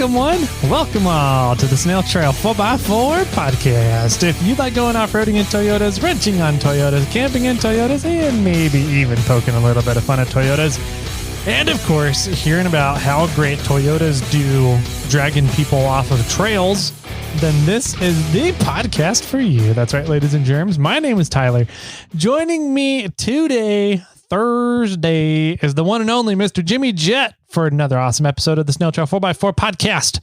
Welcome all to the Snail Trail 4x4 podcast. If you like going off-roading in Toyotas, wrenching on Toyotas, camping in Toyotas, and maybe even poking a little bit of fun at Toyotas, and of course, hearing about how great Toyotas do dragging people off of trails, then this is the podcast for you. That's right, ladies and germs. My name is Tyler. Joining me today, Thursday, is the one and only Mr. Jimmy Jett for another awesome episode of the Snail Trail 4x4 podcast.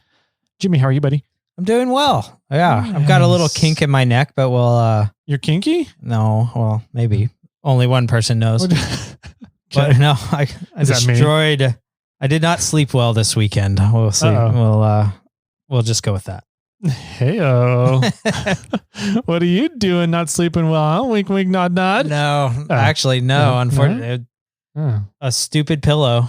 Jimmy, how are you, buddy? I'm doing well. Yeah, Nice. I've got a little kink in my neck, but we'll... You're kinky? No, well, maybe. Only one person knows. Okay. But no, I Is that me? destroyed... I did not sleep well this weekend. We'll see. We'll just go with that. Heyo. What are you doing not sleeping well, huh? Wink, wink, nod, nod. No, Oh. actually, no. No? Unfortunately, Oh. a stupid pillow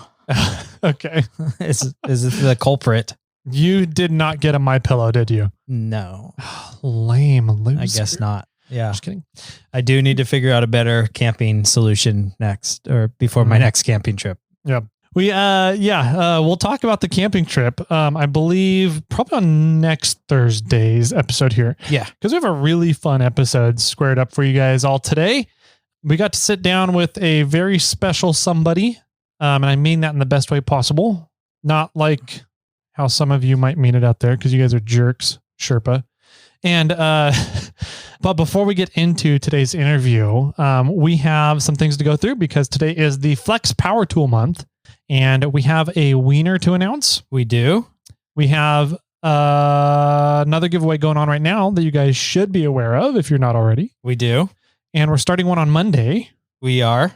Okay. is the culprit. You did not get a My Pillow, did you? No, Lame loser. I guess not. Yeah, Just kidding. I do need to figure out a better camping solution next or before my next camping trip. Yeah. We'll talk about the camping trip. I believe probably on next Thursday's episode here. Yeah. Because we have a really fun episode squared up for you guys all today. We got to sit down with a very special somebody. And I mean that in the best way possible. Not like how some of you might mean it out there because you guys are jerks, Sherpa. And, but before we get into today's interview, we have some things to go through because today is the Flex Power Tool month. And we have a wiener to announce. We do. We have another giveaway going on right now that you guys should be aware of if you're not already. We do. And we're starting one on Monday. We are.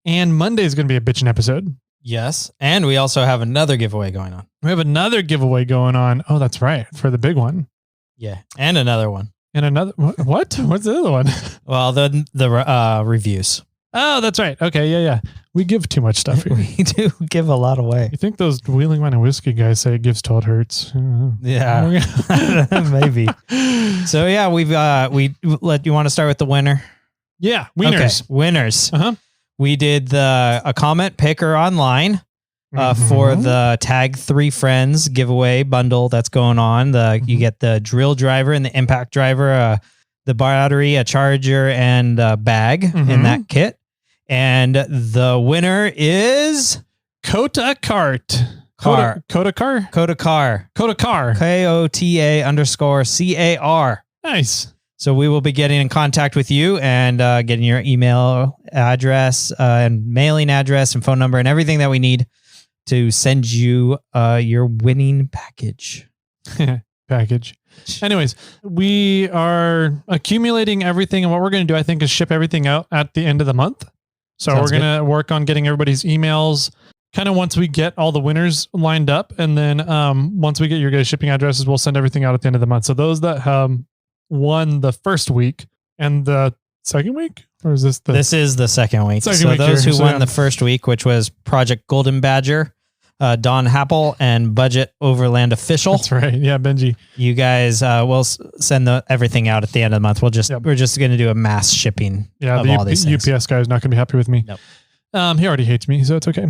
And Monday is going to be a bitchin' episode. Yes. And we also have another giveaway going on. We have another giveaway going on. Oh, that's right. For the big one. Yeah. And another one. And another, what? What's the other one? Well, the reviews. Oh, that's right. Okay. Yeah. We give too much stuff here. We do give a lot away. You think those Wheeling Wine and Whiskey guys say it gives till it hurts? Yeah. Maybe. So yeah, you want to start with the winner? Yeah. Wieners. Okay. Winners. Uh-huh. We did a comment picker online for the Tag 3 Friends giveaway bundle that's going on. You get the drill driver and the impact driver, the battery, a charger, and a bag in that kit. And the winner is Kota Cart. Car. Kota Car? Kota Car. Kota Car. KOTA_CAR. Nice. So we will be getting in contact with you and getting your email address and mailing address and phone number and everything that we need to send you your winning package. Anyways, we are accumulating everything, and what we're going to do, I think, is ship everything out at the end of the month. So Sounds we're going to work on getting everybody's emails kind of once we get all the winners lined up. And then once we get your guys' shipping addresses, we'll send everything out at the end of the month. So those that won the first week and the second week, or is this This is the second week. Second so week those here, who won the first week, which was Project Golden Badger, Donhappel, and Budget Overland Official. That's right. Yeah, Benji. You guys will send everything out at the end of the month. We're just going to do a mass shipping of all these things. UPS guy is not going to be happy with me. Nope. He already hates me, so it's okay.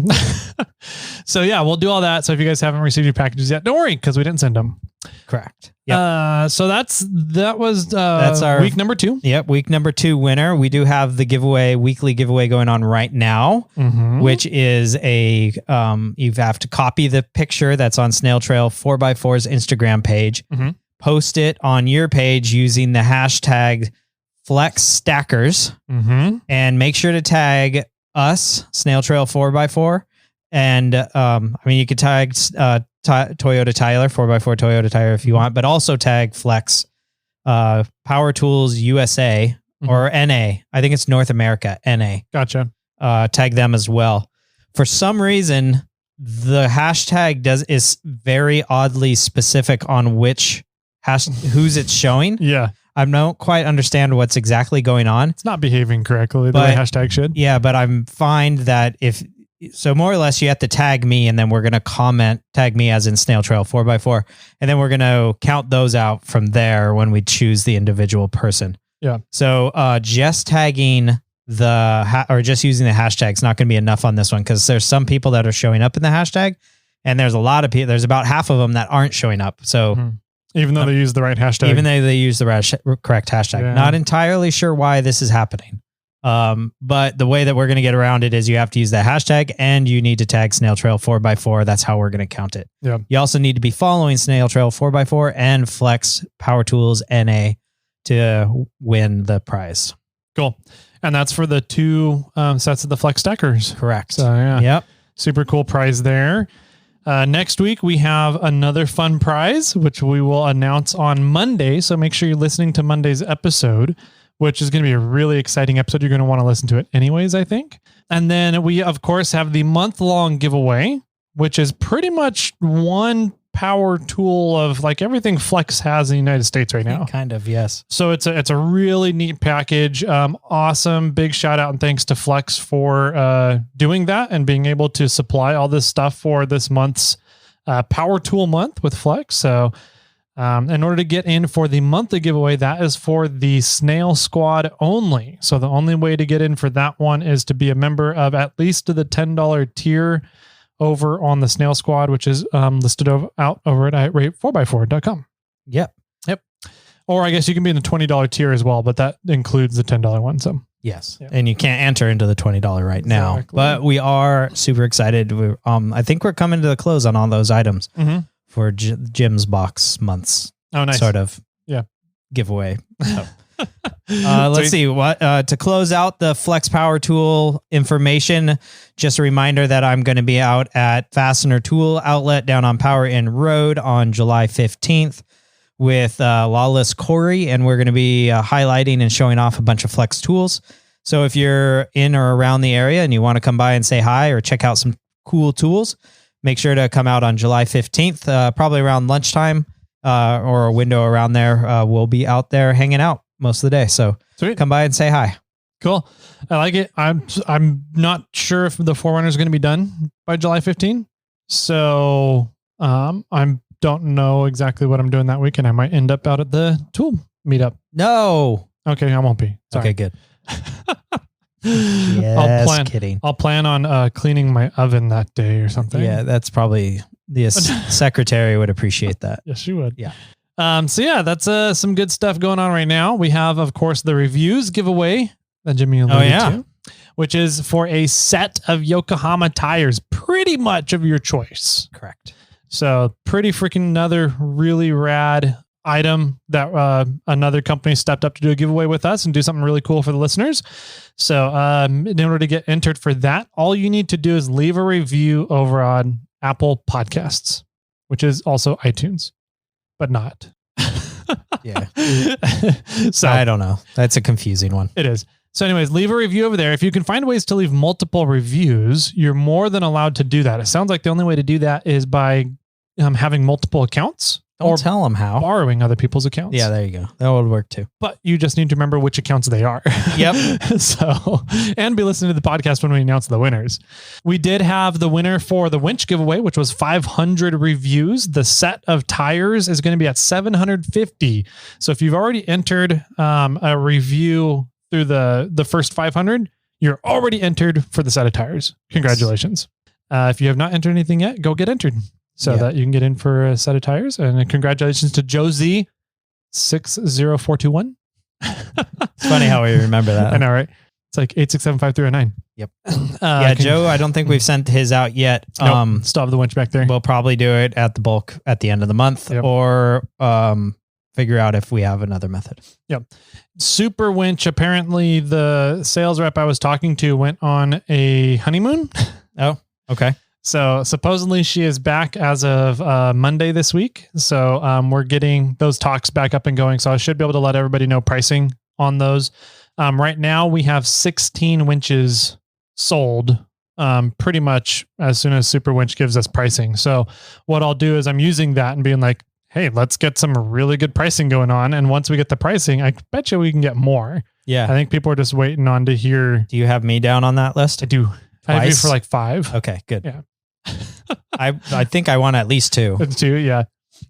So yeah, we'll do all that. So if you guys haven't received your packages yet, don't worry, because we didn't send them. Correct. Yep. So that was our week number 2. Yep. Week number 2 winner. We do have the weekly giveaway going on right now, which is you have to copy the picture that's on Snail Trail 4x4's Instagram page, post it on your page using the hashtag FlexStackers, and make sure to tag us, Snail Trail 4x4. And you could tag Toyota Tyler, 4x4 Toyota Tyler if you want, but also tag Flex Power Tools USA or NA. I think it's North America, NA. Gotcha. Tag them as well. For some reason, the hashtag is very oddly specific on who's it's showing. Yeah. I don't quite understand what's exactly going on. It's not behaving correctly the way hashtag should. Yeah, but I'm find that so more or less you have to tag me, and then we're going to tag me as in Snail Trail 4x4. And then we're going to count those out from there when we choose the individual person. Yeah. So just tagging or just using the hashtag is not going to be enough on this one, because there's some people that are showing up in the hashtag And there's a lot of people, there's about half of them that aren't showing up. So even though they use the right hashtag, even though they use the correct hashtag, not entirely sure why this is happening. But the way that we're going to get around it is you have to use that hashtag and you need to tag Snail Trail 4x4. That's how we're going to count it. Yeah. You also need to be following Snail Trail 4x4 and Flex Power Tools NA to win the prize. Cool. And that's for the 2 sets of the Flex stackers. Correct. So yeah. Yep. Super cool prize there. Next week, we have another fun prize, which we will announce on Monday. So make sure you're listening to Monday's episode, which is going to be a really exciting episode. You're going to want to listen to it anyways, I think. And then we, of course, have the month-long giveaway, which is pretty much one power tool of like everything Flex has in the United States right now. Kind of, yes. So it's a really neat package. Awesome. Big shout out and thanks to Flex for doing that and being able to supply all this stuff for this month's power tool month with Flex. So in order to get in for the monthly giveaway, that is for the Snail Squad only. So the only way to get in for that one is to be a member of at least the $10 tier over on the Snail Squad, which is listed out over at rate4x4.com. Yep. Or I guess you can be in the $20 tier as well, but that includes the $10 one. So yes. Yep. And you can't enter into the $20 right now, but we are super excited. I think we're coming to the close on all those items for Jim's box months. Oh, nice. Sort of. Yeah. Giveaway. So. Let's see what to close out the Flex Power Tool information. Just a reminder that I'm going to be out at Fastener Tool Outlet down on Power Inn Road on July 15th with Lawless Corey, and we're going to be highlighting and showing off a bunch of Flex tools. So if you're in or around the area and you want to come by and say hi or check out some cool tools, make sure to come out on July 15th, probably around lunchtime or a window around there. We'll be out there hanging out most of the day. So sweet. Come by and say hi. Cool. I like it. I'm not sure if the Forerunner is going to be done by July 15. So I don't know exactly what I'm doing that weekend. I might end up out at the tool meetup. No. Okay. I won't be. Sorry. Okay, good. Yes, kidding. I'll plan on cleaning my oven that day or something. Yeah. That's probably the secretary would appreciate that. Yes, she would. Yeah. So yeah, that's some good stuff going on right now. We have, of course, the reviews giveaway that Jimmy alluded to, which is for a set of Yokohama tires, pretty much of your choice. Correct. So pretty freaking another really rad item that another company stepped up to do a giveaway with us and do something really cool for the listeners. So in order to get entered for that, all you need to do is leave a review over on Apple Podcasts, which is also iTunes. But not. Yeah. So I don't know. That's a confusing one. It is. So anyways, leave a review over there. If you can find ways to leave multiple reviews, you're more than allowed to do that. It sounds like the only way to do that is by having multiple accounts. Don't tell them how. Borrowing other people's accounts. Yeah, there you go. That would work too. But you just need to remember which accounts they are. Yep. So, and be listening to the podcast when we announce the winners. We did have the winner for the winch giveaway, which was 500 reviews. The set of tires is going to be at 750. So if you've already entered a review through the first 500, you're already entered for the set of tires. Congratulations. If you have not entered anything yet, go get entered. So that you can get in for a set of tires. And congratulations to Josie 60421. It's funny how we remember that. I know, right? It's like 8675309. Yep. Yeah, Joe, I don't think we've sent his out yet. Nope, still have the winch back there. We'll probably do it at the bulk at the end of the month or figure out if we have another method. Yep. Super winch. Apparently the sales rep I was talking to went on a honeymoon. Oh, okay. So supposedly she is back as of Monday this week. So we're getting those talks back up and going. So I should be able to let everybody know pricing on those. Right now we have 16 winches sold pretty much as soon as Super Winch gives us pricing. So what I'll do is I'm using that and being like, hey, let's get some really good pricing going on. And once we get the pricing, I bet you we can get more. Yeah. I think people are just waiting on to hear. Do you have me down on that list? I do. Twice? I do for like 5. Okay, good. Yeah. I think I want at least 2. 2, yeah.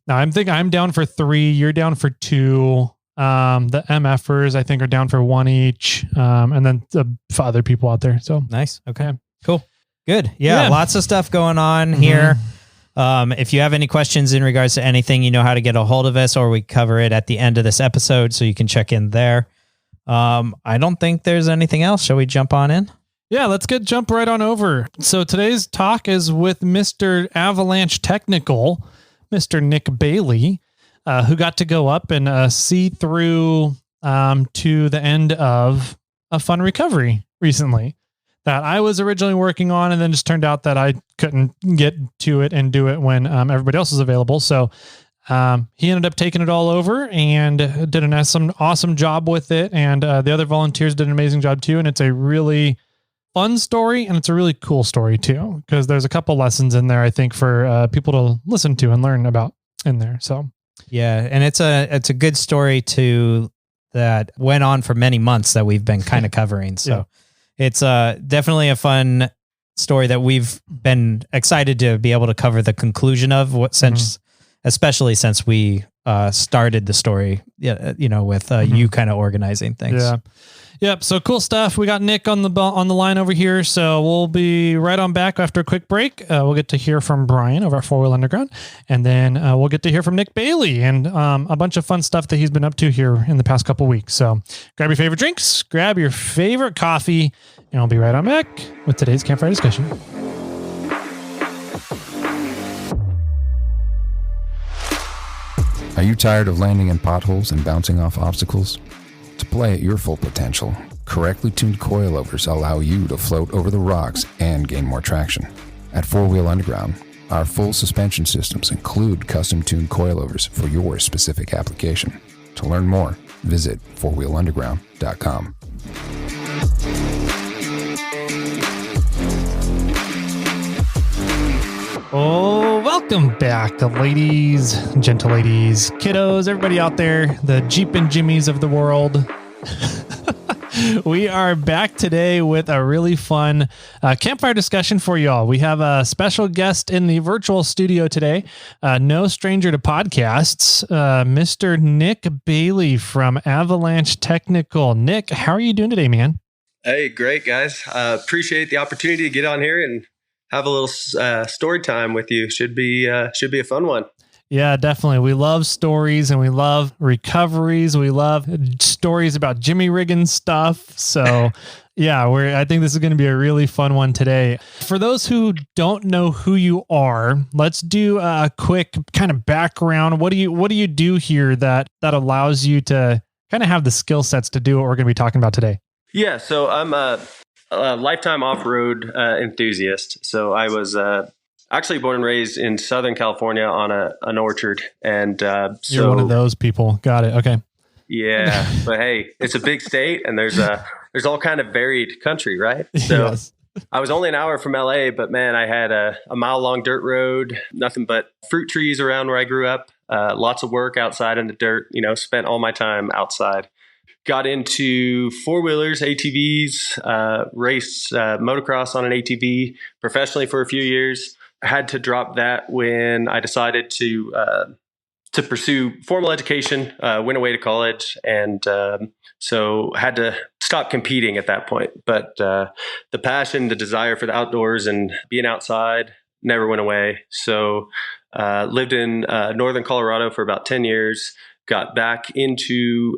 No, I'm down for 3. You're down for 2. The MFers I think are down for 1 each. And then the other people out there. So nice. Okay. Cool. Good. Yeah. Lots of stuff going on here. If you have any questions in regards to anything, you know how to get a hold of us, or we cover it at the end of this episode, so you can check in there. I don't think there's anything else. Shall we jump on in? Yeah, let's jump right on over. So today's talk is with Mr. Avalanche Technical, Mr. Nick Bailey, who got to go up and see through to the end of a fun recovery recently that I was originally working on, and then just turned out that I couldn't get to it and do it when everybody else was available. So he ended up taking it all over and did an awesome job with it. And the other volunteers did an amazing job too. And it's a really fun story, and it's a really cool story too, because there's a couple lessons in there, I think, for people to listen to and learn about in there. So yeah, and it's a good story too that went on for many months that we've been kind of covering. So it's definitely a fun story that we've been excited to be able to cover the conclusion of, especially since we started the story, with you kind of organizing things. Yeah. Yep. So cool stuff. We got Nick on the line over here. So we'll be right on back after a quick break. We'll get to hear from Brian of our 4-Wheel Underground, and then we'll get to hear from Nick Bailey and a bunch of fun stuff that he's been up to here in the past couple weeks. So grab your favorite drinks, grab your favorite coffee, and I'll be right on back with today's campfire discussion. Are you tired of landing in potholes and bouncing off obstacles? To play at your full potential, correctly tuned coilovers allow you to float over the rocks and gain more traction. At 4-Wheel Underground, our full suspension systems include custom-tuned coilovers for your specific application. To learn more, visit 4wheelunderground.com. Oh, welcome back, ladies, gentle ladies, kiddos, everybody out there, the Jeep and Jimmies of the world. We are back today with a really fun campfire discussion for y'all. We have a special guest in the virtual studio today, no stranger to podcasts, Mr. Nick Bailey from Avalanche Technical. Nick, how are you doing today, man? Hey, great, guys. Appreciate the opportunity to get on here and have a little story time with you. Should be a fun one. Yeah, definitely. We love stories and we love recoveries. We love stories about Jimmy rigging stuff. So yeah, I think this is going to be a really fun one today. For those who don't know who you are, let's do a quick kind of background. What do you do here that allows you to kind of have the skill sets to do what we're going to be talking about today? Yeah, so I'm a lifetime off-road enthusiast. So I was actually born and raised in Southern California on an orchard. And you're one of those people. Got it. Okay. Yeah. But hey, it's a big state and there's all kind of varied country, right? So yes. I was only an hour from LA, but man, I had a mile-long dirt road, nothing but fruit trees around where I grew up, lots of work outside in the dirt, spent all my time outside. Got into four-wheelers, ATVs, raced motocross on an ATV professionally for a few years. I had to drop that when I decided to pursue formal education, went away to college, and so had to stop competing at that point. But the passion, the desire for the outdoors and being outside never went away. So lived in northern Colorado for about 10 years. Got back into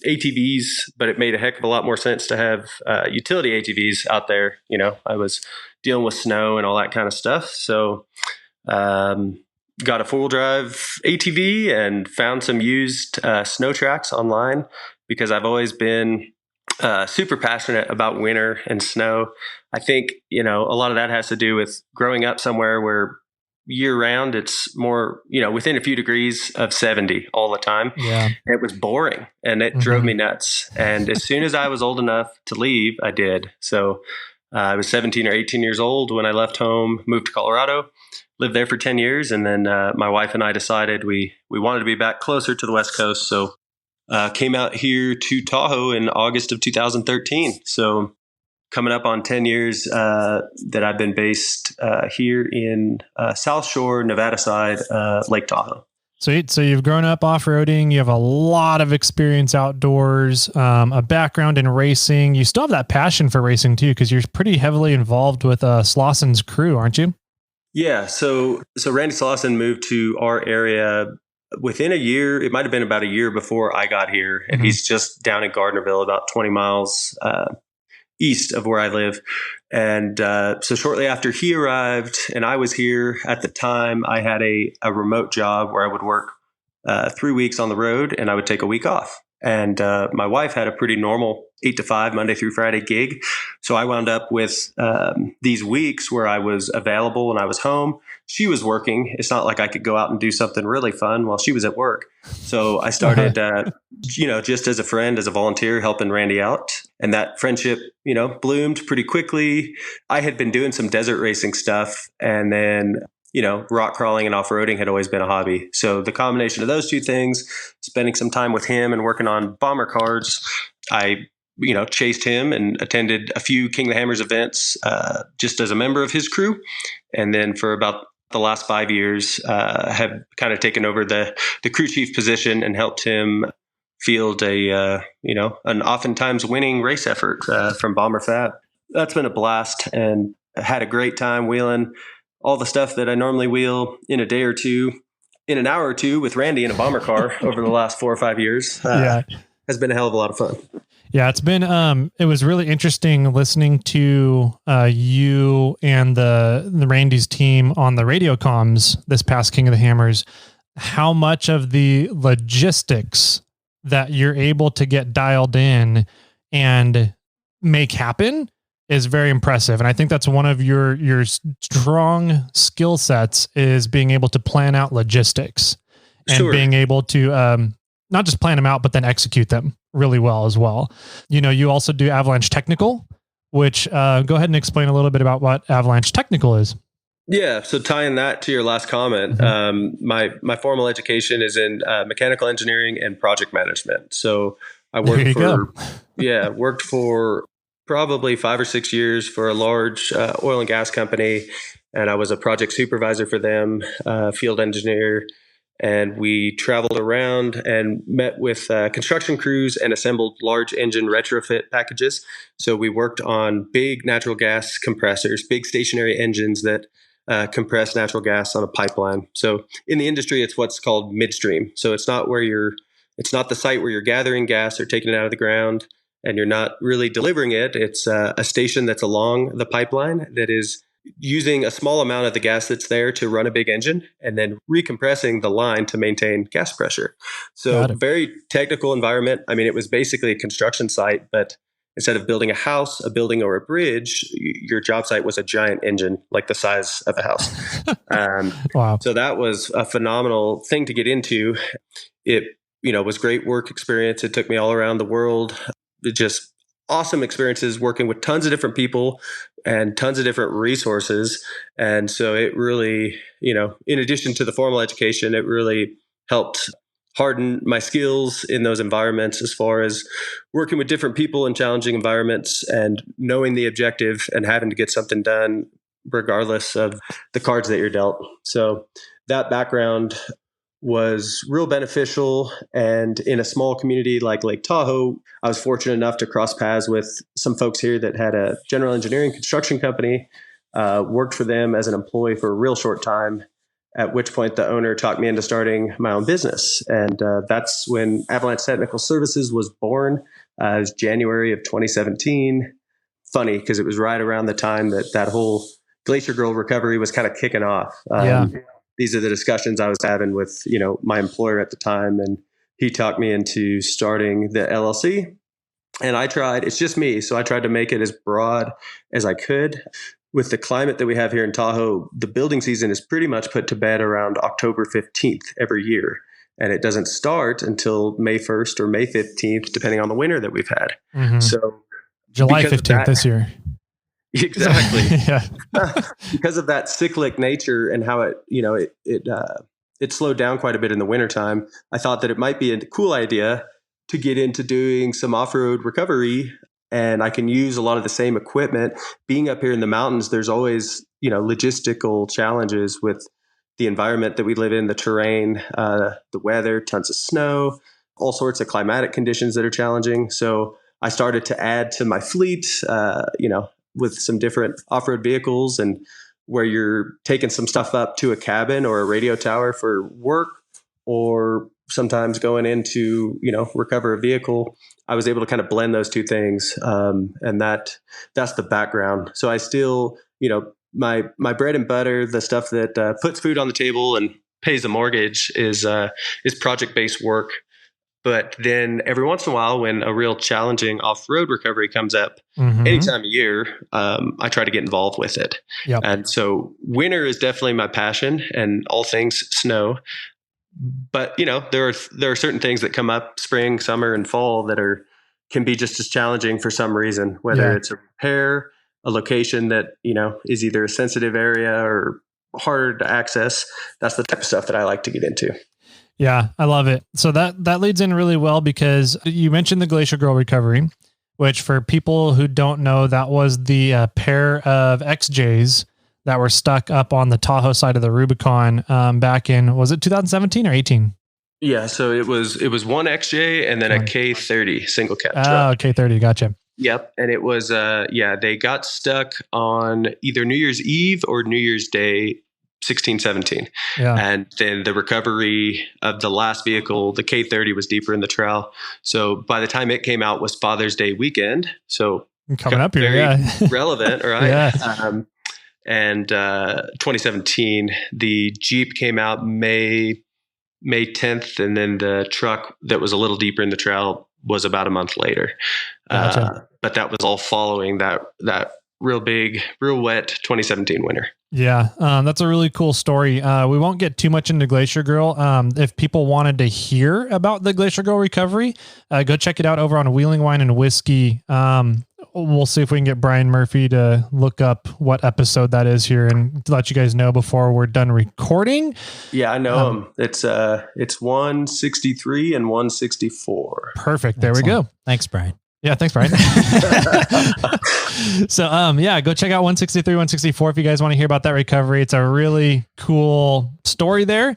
ATVs, but it made a heck of a lot more sense to have utility ATVs out there. I was dealing with snow and all that kind of stuff. So got a four-wheel drive ATV and found some used snow tracks online because I've always been super passionate about winter and snow. I think, a lot of that has to do with growing up somewhere where year round, it's more, within a few degrees of 70 all the time. Yeah. It was boring and it drove me nuts. And as soon as I was old enough to leave, I did. So I was 17 or 18 years old when I left home, moved to Colorado, lived there for 10 years. And then my wife and I decided we wanted to be back closer to the West Coast. So came out here to Tahoe in August of 2013. So coming up on 10 years that I've been based here in South Shore, Nevada side, Lake Tahoe. Sweet. So you've grown up off-roading. You have a lot of experience outdoors, a background in racing. You still have that passion for racing too, because you're pretty heavily involved with Slosson's crew, aren't you? Yeah. So Randy Slauson moved to our area within a year. It might have been about a year before I got here. And he's just down in Gardnerville, about 20 miles east of where I live. And so shortly after he arrived and I was here at the time, I had a remote job where I would work 3 weeks on the road and I would take a week off. And my wife had a pretty normal 8 to 5 Monday through Friday gig. So I wound up with these weeks where I was available and I was home. She was working. It's not like I could go out and do something really fun while she was at work. So I started, just as a friend, as a volunteer, helping Randy out. And that friendship, bloomed pretty quickly. I had been doing some desert racing stuff, and then rock crawling and off-roading had always been a hobby. So the combination of those two things, spending some time with him and working on bomber cars, I, chased him and attended a few King of the Hammers events just as a member of his crew. And then for about the last 5 years, have kind of taken over the crew chief position and helped him field an oftentimes winning race effort from Bomber Fab. That's been a blast, and I had a great time wheeling all the stuff that I normally wheel in a day or two, in an hour or two with Randy in a bomber car over the last 4 or 5 years. Has been a hell of a lot of fun. Yeah, it's been, it was really interesting listening to you and the Randy's team on the radio comms this past King of the Hammers, how much of the logistics that you're able to get dialed in and make happen is very impressive. And I think that's one of your strong skill sets, is being able to plan out logistics and being able to not just plan them out, but then execute them really well as well. You also do Avalanche Technical, which go ahead and explain a little bit about what Avalanche Technical is. Yeah. So tying that to your last comment, my formal education is in mechanical engineering and project management. So I worked for probably 5 or 6 years for a large oil and gas company. And I was a project supervisor for them, field engineer. And we traveled around and met with construction crews and assembled large engine retrofit packages. So we worked on big natural gas compressors, big stationary engines that compress natural gas on a pipeline. So in the industry, it's what's called midstream. So it's not the site where you're gathering gas or taking it out of the ground, and you're not really delivering it. It's a station that's along the pipeline that is using a small amount of the gas that's there to run a big engine, and then recompressing the line to maintain gas pressure. So very technical environment. I mean, it was basically a construction site, but instead of building a house, a building, or a bridge, your job site was a giant engine, like the size of a house. Wow. So that was a phenomenal thing to get into. It, was great work experience. It took me all around the world. Just awesome experiences working with tons of different people and tons of different resources. And so it really, in addition to the formal education, it really helped harden my skills in those environments as far as working with different people in challenging environments and knowing the objective and having to get something done regardless of the cards that you're dealt. So that background was real beneficial. And in a small community like Lake Tahoe, I was fortunate enough to cross paths with some folks here that had a general engineering construction company, worked for them as an employee for a real short time, at which point the owner talked me into starting my own business. And that's when Avalanche Technical Services was born. It was January of 2017. Funny, because it was right around the time that whole Glacier Girl recovery was kind of kicking off. These are the discussions I was having with, my employer at the time. And he talked me into starting the LLC. And it's just me. So I tried to make it as broad as I could. With the climate that we have here in Tahoe, the building season is pretty much put to bed around October 15th every year. And it doesn't start until May 1st or May 15th, depending on the winter that we've had. Mm-hmm. So July 15th this year. Exactly. Yeah. Because of that cyclic nature and how it slowed down quite a bit in the wintertime, I thought that it might be a cool idea to get into doing some off-road recovery. And I can use a lot of the same equipment. Being up here in the mountains, there's always, logistical challenges with the environment that we live in, the terrain, the weather, tons of snow, all sorts of climatic conditions that are challenging. So I started to add to my fleet, with some different off-road vehicles, and where you're taking some stuff up to a cabin or a radio tower for work, or sometimes going into, recover a vehicle. I was able to kind of blend those two things. And that's the background. So I still, my bread and butter, the stuff that puts food on the table and pays the mortgage is project-based work. But then every once in a while, when a real challenging off-road recovery comes up, any time of year, I try to get involved with it. Yep. And so winter is definitely my passion, and all things snow. But there are certain things that come up spring, summer, and fall that can be just as challenging for some reason. Whether it's a repair, a location that is either a sensitive area or harder to access. That's the type of stuff that I like to get into. Yeah, I love it. So that leads in really well, because you mentioned the Glacier Girl recovery, which, for people who don't know, that was the pair of XJs that were stuck up on the Tahoe side of the Rubicon back in, was it 2017 or 18? Yeah, so it was one XJ and then a K30 single cab truck. Oh, K30, gotcha. Yep, and it was they got stuck on either New Year's Eve or New Year's Day, 16-17. Yeah. And then the recovery of the last vehicle, the K30, was deeper in the trail. So by the time it came out was Father's Day weekend. So coming up here, relevant, right? Yeah. And 2017, the Jeep came out May 10th, and then the truck that was a little deeper in the trail was about a month later. Gotcha. But that was all following that real big, real wet 2017 winter. Yeah, that's a really cool story. We won't get too much into Glacier Girl. If people wanted to hear about the Glacier Girl recovery, go check it out over on Wheeling Wine and Whiskey. We'll see if we can get Brian Murphy to look up what episode that is here and let you guys know before we're done recording. Yeah, I know him. It's 163 and 164. Perfect. There we go. Thanks, Brian. Yeah, thanks, Brian. So, go check out 163, 164 if you guys want to hear about that recovery. It's a really cool story there.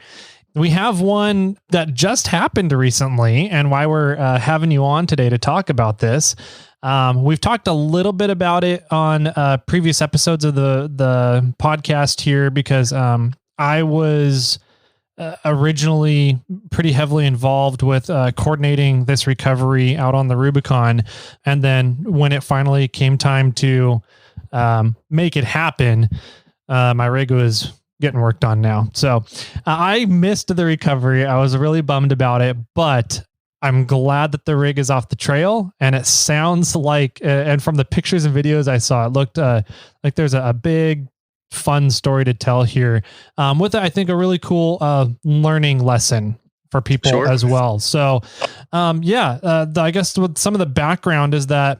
We have one that just happened recently, and why we're having you on today to talk about this. We've talked a little bit about it on previous episodes of the podcast here, because I was originally pretty heavily involved with coordinating this recovery out on the Rubicon. And then when it finally came time to make it happen, my rig was getting worked on now. So I missed the recovery. I was really bummed about it, but I'm glad that the rig is off the trail, and it sounds like, and from the pictures and videos I saw, it looked like there's a big, fun story to tell here. With it, I think a really cool learning lesson for people as well. So, I guess with some of the background is that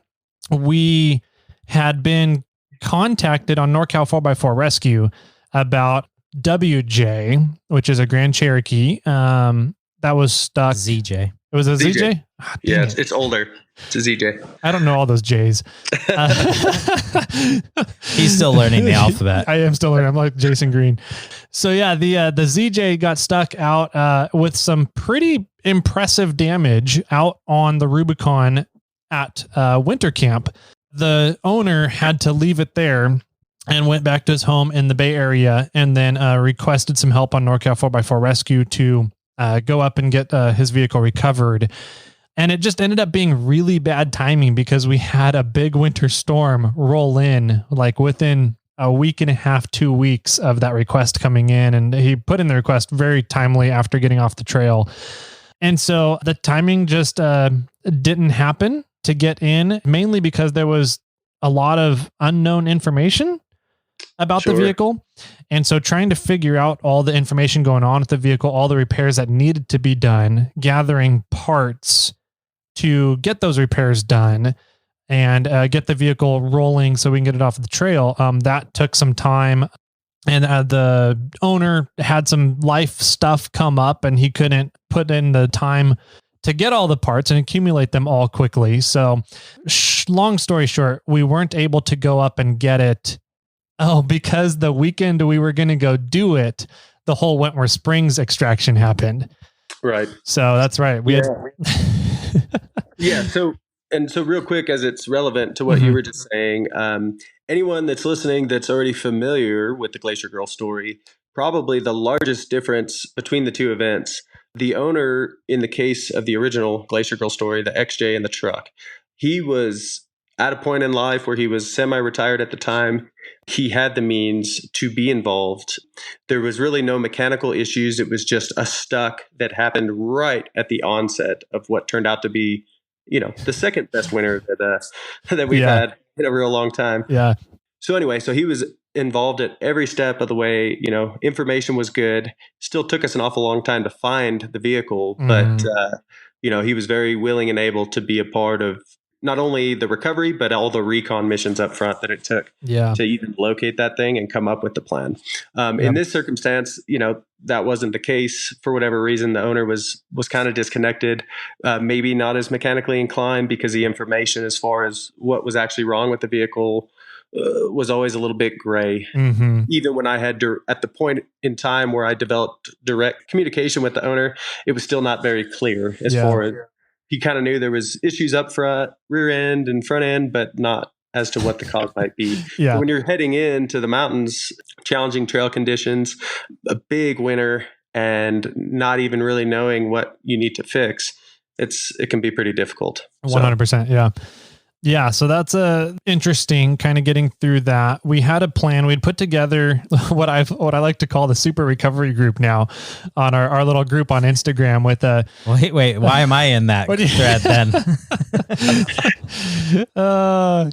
we had been contacted on NorCal 4x4 Rescue about WJ, which is a Grand Cherokee that was stuck. ZJ. It was a ZJ? Oh, yeah, it's older. It's a ZJ. I don't know all those J's. He's still learning the alphabet. I am still learning. I'm like Jason Green. So yeah, the ZJ got stuck out with some pretty impressive damage out on the Rubicon at winter camp. The owner had to leave it there and went back to his home in the Bay Area, and then requested some help on NorCal 4x4 Rescue to go up and get his vehicle recovered. And it just ended up being really bad timing, because we had a big winter storm roll in like within a week and a half, 2 weeks of that request coming in. And he put in the request very timely after getting off the trail. And so the timing just didn't happen to get in, mainly because there was a lot of unknown information about the vehicle. And so trying to figure out all the information going on with the vehicle, all the repairs that needed to be done, gathering parts to get those repairs done and get the vehicle rolling so we can get it off the trail. That took some time, and the owner had some life stuff come up, and he couldn't put in the time to get all the parts and accumulate them all quickly. So long story short, we weren't able to go up and get it. Because the weekend we were going to go do it, the whole Wentworth Springs extraction happened. Right. So that's right. We had. Yeah. So real quick, as it's relevant to what you were just saying, anyone that's listening that's already familiar with the Glacier Girl story, probably the largest difference between the two events, the owner in the case of the original Glacier Girl story, the XJ in the truck, he was at a point in life where he was semi-retired at the time. He had the means to be involved. There was really no mechanical issues. It was just a stuck that happened right at the onset of what turned out to be, the second best winter that we've had in a real long time. Yeah. So anyway, he was involved at every step of the way. Information was good. Still took us an awful long time to find the vehicle, but he was very willing and able to be a part of not only the recovery, but all the recon missions up front that it took to even locate that thing and come up with the plan. In this circumstance, that wasn't the case for whatever reason. The owner was kind of disconnected, maybe not as mechanically inclined, because the information as far as what was actually wrong with the vehicle was always a little bit gray. Even when I had at the point in time where I developed direct communication with the owner, it was still not very clear as far as he kind of knew there was issues up front, rear end and front end, but not as to what the cause might be. So when you're heading into the mountains, challenging trail conditions, a big winter, and not even really knowing what you need to fix, it can be pretty difficult. 100%. Yeah. Yeah, so that's interesting, kind of getting through that. We had a plan. We'd put together what I like to call the super recovery group now on our little group on Instagram with a... Wait, why am I in that thread then?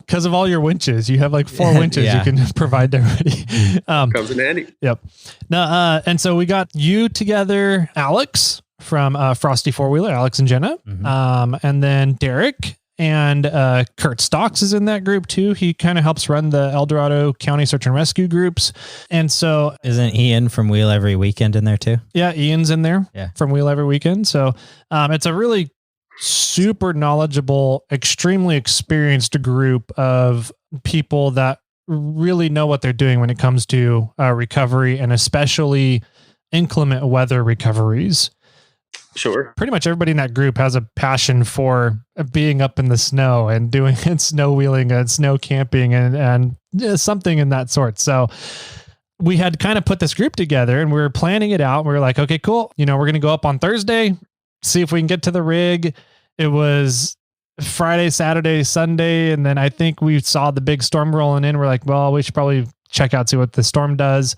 Because of all your winches. You have like 4 winches you can provide everybody. Comes in handy. Yep. No, and so we got you together, Alex from Frosty Four Wheeler, Alex and Jenna, and then Derek. And Kurt Stocks is in that group too. He kind of helps run the El Dorado County Search and Rescue groups. And so... Isn't Ian from Wheel Every Weekend in there too? Yeah, Ian's in there from Wheel Every Weekend. So it's a really super knowledgeable, extremely experienced group of people that really know what they're doing when it comes to recovery, and especially inclement weather recoveries. Sure. Pretty much everybody in that group has a passion for being up in the snow and doing snow wheeling and snow camping and something in that sort. So we had kind of put this group together and we were planning it out. We were like, okay, cool. We're going to go up on Thursday, see if we can get to the rig. It was Friday, Saturday, Sunday. And then I think we saw the big storm rolling in. We're like, well, we should probably check out, see what the storm does.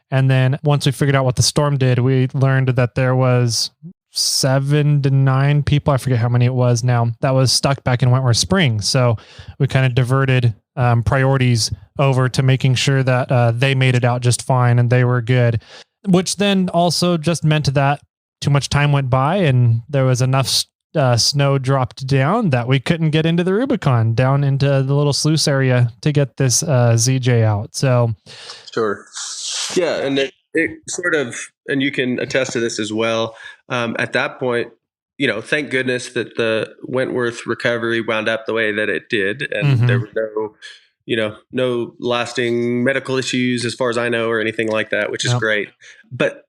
And then once we figured out what the storm did, we learned that there was 7 to 9 people, I forget how many it was now, that was stuck back in Wentworth Springs. So we kind of diverted priorities over to making sure that they made it out just fine and they were good, which then also just meant that too much time went by and there was enough snow dropped down that we couldn't get into the Rubicon down into the little sluice area to get this ZJ out. So sure. Yeah. And it sort of, and you can attest to this as well. At that point, thank goodness that the Wentworth recovery wound up the way that it did. And there were no lasting medical issues as far as I know, or anything like that, which is great. But,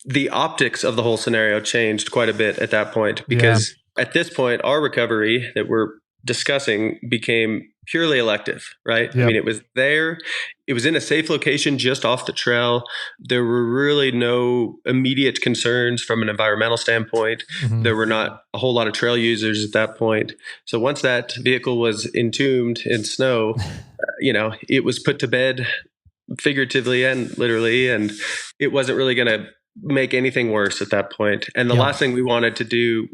the optics of the whole scenario changed quite a bit at that point, because at this point, our recovery that we're discussing became purely elective, right? Yep. I mean, it was there. It was in a safe location just off the trail. There were really no immediate concerns from an environmental standpoint. There were not a whole lot of trail users at that point. So once that vehicle was entombed in snow, it was put to bed figuratively and literally, and it wasn't really going to make anything worse at that point. And the last thing we wanted to do,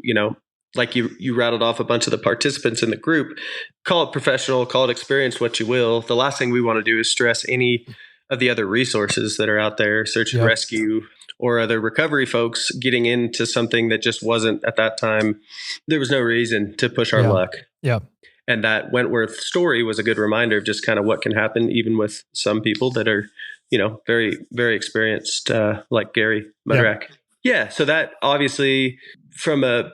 like you rattled off a bunch of the participants in the group, call it professional, call it experienced, what you will. The last thing we want to do is stress any of the other resources that are out there, search and rescue, or other recovery folks getting into something that just wasn't at that time. There was no reason to push our luck. Yeah. And that Wentworth story was a good reminder of just kind of what can happen, even with some people that are, very, very experienced, like Gary Mudrak. Yeah. So that obviously, from a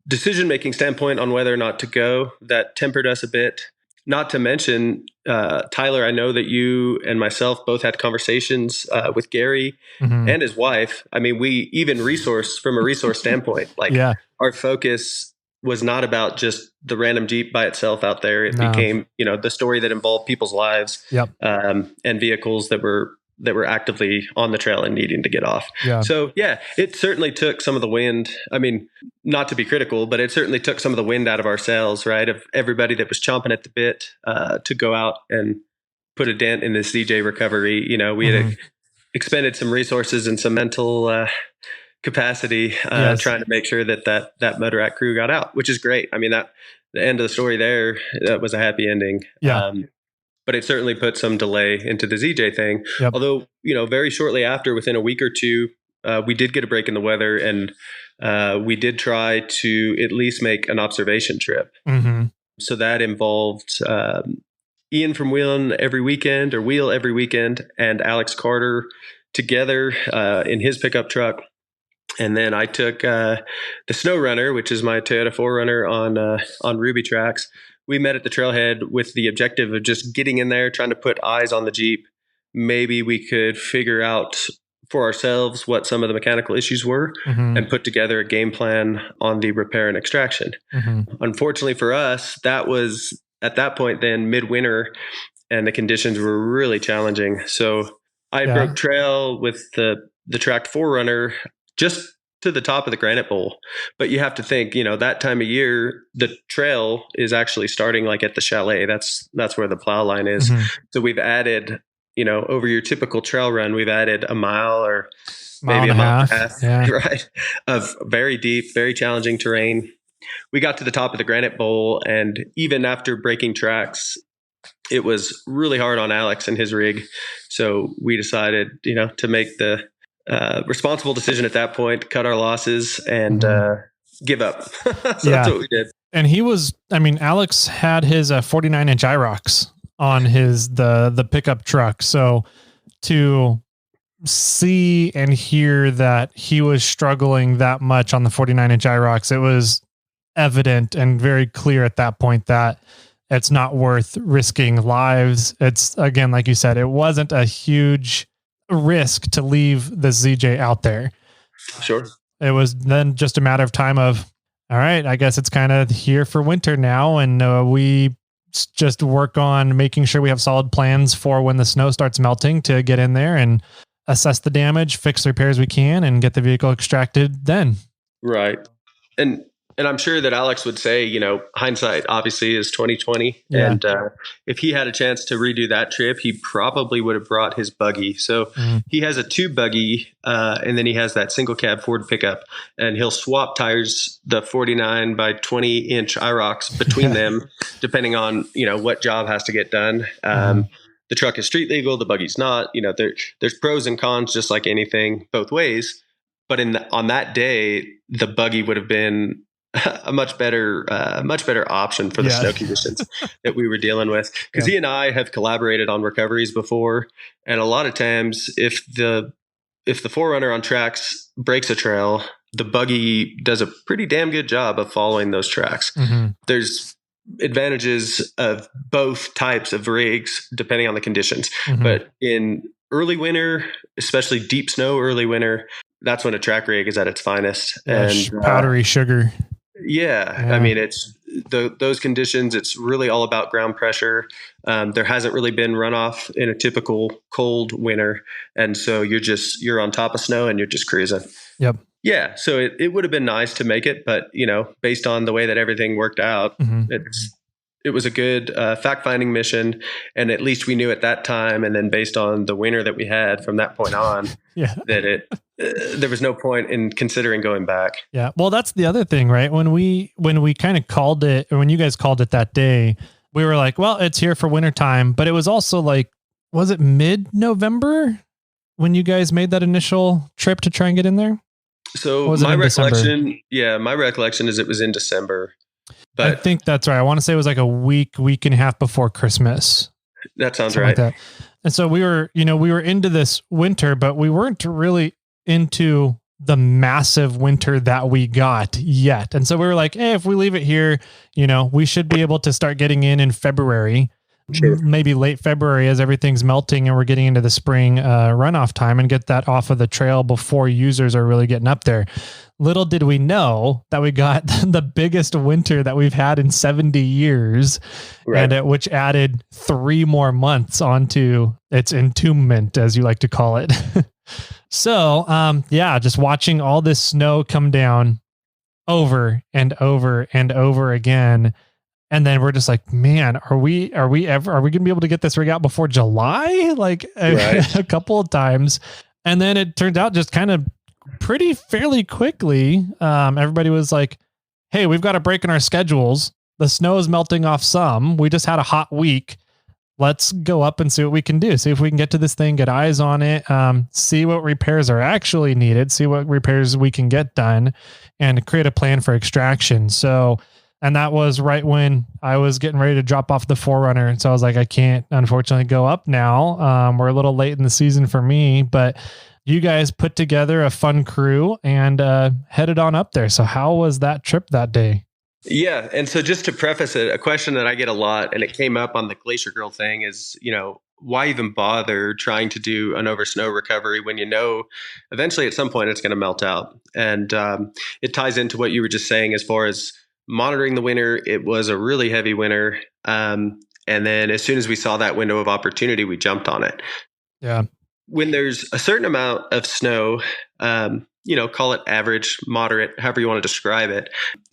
decision-making standpoint on whether or not to go, that tempered us a bit. Not to mention, Tyler, I know that you and myself both had conversations with Gary and his wife. I mean, we even from a resource standpoint, like our focus was not about just the random Jeep by itself out there. It became, the story that involved people's lives, and vehicles that were actively on the trail and needing to get off. Yeah. So it certainly took some of the wind. I mean, not to be critical, but it certainly took some of the wind out of our sails, right? Of everybody that was chomping at the bit to go out and put a dent in the ZJ recovery. We had expended some resources and some mental capacity trying to make sure that Motor Act crew got out, which is great. I mean, that the end of the story there, that was a happy ending. Yeah. But it certainly put some delay into the ZJ thing. Yep. Although, very shortly after, within a week or two, we did get a break in the weather, and we did try to at least make an observation trip. Mm-hmm. So that involved Ian from Wheel every weekend, and Alex Carter together in his pickup truck. And then I took the Snow Runner, which is my Toyota 4Runner on Ruby tracks. We met at the trailhead with the objective of just getting in there, trying to put eyes on the Jeep. Maybe we could figure out for ourselves what some of the mechanical issues were and put together a game plan on the repair and extraction. Mm-hmm. Unfortunately for us, that was at that point then midwinter, and the conditions were really challenging. So I broke trail with the tracked 4Runner just to the top of the Granite Bowl. But you have to think, that time of year, the trail is actually starting like at the chalet. That's where the plow line is. Mm-hmm. So we've added, over your typical trail run, we've added a mile or maybe a mile and a half, right, of very deep, very challenging terrain. We got to the top of the Granite Bowl, and even after breaking tracks, it was really hard on Alex and his rig. So we decided, to make the responsible decision at that point, cut our losses and give up. So that's what we did. And Alex had his 49-inch IROX on the pickup truck. So to see and hear that he was struggling that much on the 49-inch IROX, it was evident and very clear at that point that it's not worth risking lives. It's, again, like you said, it wasn't a huge risk to leave the ZJ out there. Sure. It was then just a matter of time of, all right, I guess it's kind of here for winter now. And we just work on making sure we have solid plans for when the snow starts melting to get in there and assess the damage, fix the repairs we can, and get the vehicle extracted then. Right. And I'm sure that Alex would say, hindsight obviously is 20/20. Yeah. And if he had a chance to redo that trip, he probably would have brought his buggy. So he has a 2 buggy, and then he has that single cab Ford pickup, and he'll swap tires, the 49 by 20 inch IROX between them, depending on, what job has to get done. The truck is street legal, the buggy's not. There's pros and cons, just like anything, both ways. But on that day, the buggy would have been a much better option for the snow conditions that we were dealing with. Because he and I have collaborated on recoveries before, and a lot of times, if the 4Runner on tracks breaks a trail, the buggy does a pretty damn good job of following those tracks. Mm-hmm. There's advantages of both types of rigs depending on the conditions, but in early winter, especially deep snow early winter, that's when a track rig is at its finest. And powdery sugar. Yeah. I mean, it's those conditions. It's really all about ground pressure. There hasn't really been runoff in a typical cold winter. And so you're on top of snow and you're just cruising. Yep. Yeah. So it would have been nice to make it, but based on the way that everything worked out, it was a good fact-finding mission. And at least we knew at that time, and then based on the winter that we had from that point on, that there was no point in considering going back. Yeah. Well, that's the other thing, right? When we kind of called it, or when you guys called it that day, we were like, well, it's here for wintertime. But it was also like, was it mid-November when you guys made that initial trip to try and get in there? So my recollection is it was in December. But I think that's right. I want to say it was like a week and a half before Christmas. That sounds right. Like that. And so we were into this winter, but we weren't really into the massive winter that we got yet. And so we were like, hey, if we leave it here, we should be able to start getting in February, maybe late February, as everything's melting and we're getting into the spring runoff time, and get that off of the trail before users are really getting up there. little did we know that we got the biggest winter that we've had in 70 years, right. and which added 3 more months onto its entombment, as you like to call it. So, just watching all this snow come down over and over and over again. And then we're just like, man, are we going to be able to get this rig out before July? Like a couple of times. And then it turned out just kind of fairly quickly. Everybody was like, hey, we've got a break in our schedules. The snow is melting off some. We just had a hot week. Let's go up and see what we can do. See if we can get to this thing, get eyes on it, see what repairs are actually needed, see what repairs we can get done, and create a plan for extraction. So, and that was right when I was getting ready to drop off the 4Runner. So I was like, I can't unfortunately go up now. We're a little late in the season for me, but you guys put together a fun crew and headed on up there. So how was that trip that day? Yeah. And so just to preface it, a question that I get a lot, and it came up on the Glacier Girl thing, is, why even bother trying to do an over snow recovery when eventually at some point it's going to melt out? And it ties into what you were just saying as far as monitoring the winter. It was a really heavy winter. And then as soon as we saw that window of opportunity, we jumped on it. Yeah. When there's a certain amount of snow, call it average, moderate, however you want to describe it,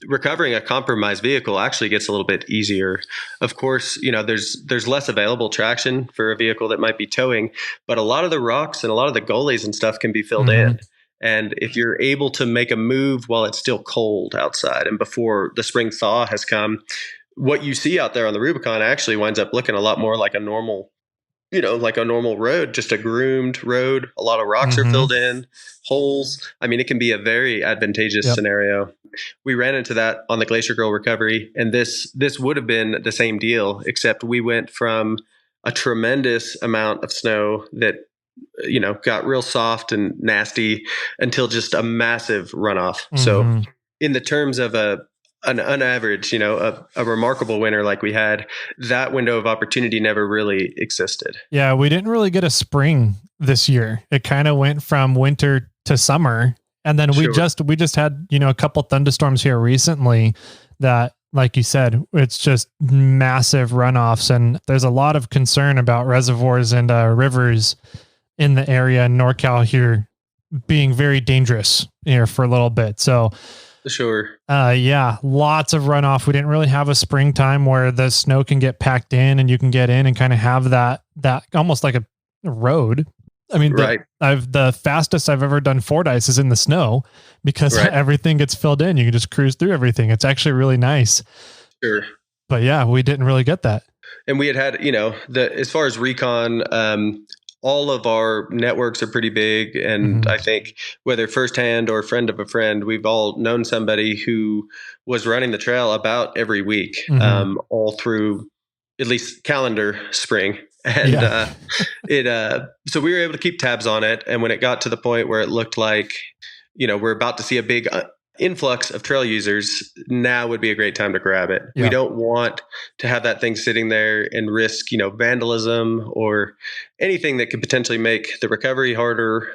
recovering a compromised vehicle actually gets a little bit easier. Of course, there's less available traction for a vehicle that might be towing, but a lot of the rocks and a lot of the gullies and stuff can be filled in. And if you're able to make a move while it's still cold outside and before the spring thaw has come, what you see out there on the Rubicon actually winds up looking a lot more like a normal road, just a groomed road. A lot of rocks are filled in, holes. I mean, it can be a very advantageous scenario. We ran into that on the Glacier Girl recovery, and this would have been the same deal, except we went from a tremendous amount of snow that got real soft and nasty until just a massive runoff. So in the terms of an average, a remarkable winter like we had, that window of opportunity never really existed. Yeah, we didn't really get a spring this year. It kind of went from winter to summer. And then we just had, a couple thunderstorms here recently that, like you said, it's just massive runoffs. And there's a lot of concern about reservoirs and rivers in the area in NorCal here being very dangerous here for a little bit. So sure. Lots of runoff. We didn't really have a springtime where the snow can get packed in and you can get in and kind of have that almost like a road. I mean, the fastest I've ever done Fordyce is in the snow because everything gets filled in. You can just cruise through everything. It's actually really nice. Sure. But yeah, we didn't really get that. And we had, as far as recon, all of our networks are pretty big. And I think whether firsthand or friend of a friend, we've all known somebody who was running the trail about every week, all through at least calendar spring. And so we were able to keep tabs on it. And when it got to the point where it looked like, we're about to see a big influx of trail users, now would be a great time to grab it. We don't want to have that thing sitting there and risk, vandalism or anything that could potentially make the recovery harder,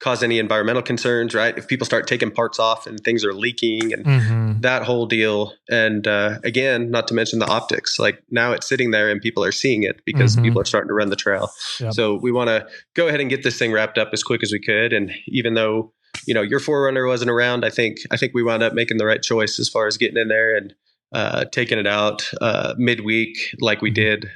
cause any environmental concerns, right? If people start taking parts off and things are leaking and that whole deal. And again, not to mention the optics, like now it's sitting there and people are seeing it because people are starting to run the trail. So we want to go ahead and get this thing wrapped up as quick as we could. And even though your 4Runner wasn't around, I think we wound up making the right choice as far as getting in there and taking it out midweek like we did.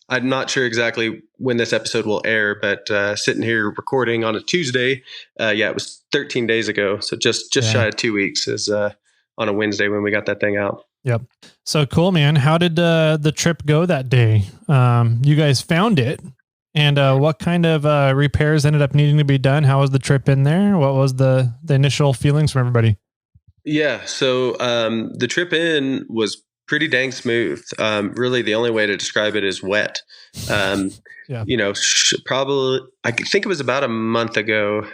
I'm not sure exactly when this episode will air, but sitting here recording on a Tuesday, it was 13 days ago. So just shy of 2 weeks is on a Wednesday when we got that thing out. Yep. So cool, man. How did the trip go that day? You guys found it. And what kind of repairs ended up needing to be done? How was the trip in there? What was the initial feelings from everybody? Yeah. So the trip in was pretty dang smooth. Really, the only way to describe it is wet. Probably, I think it was about a month ago.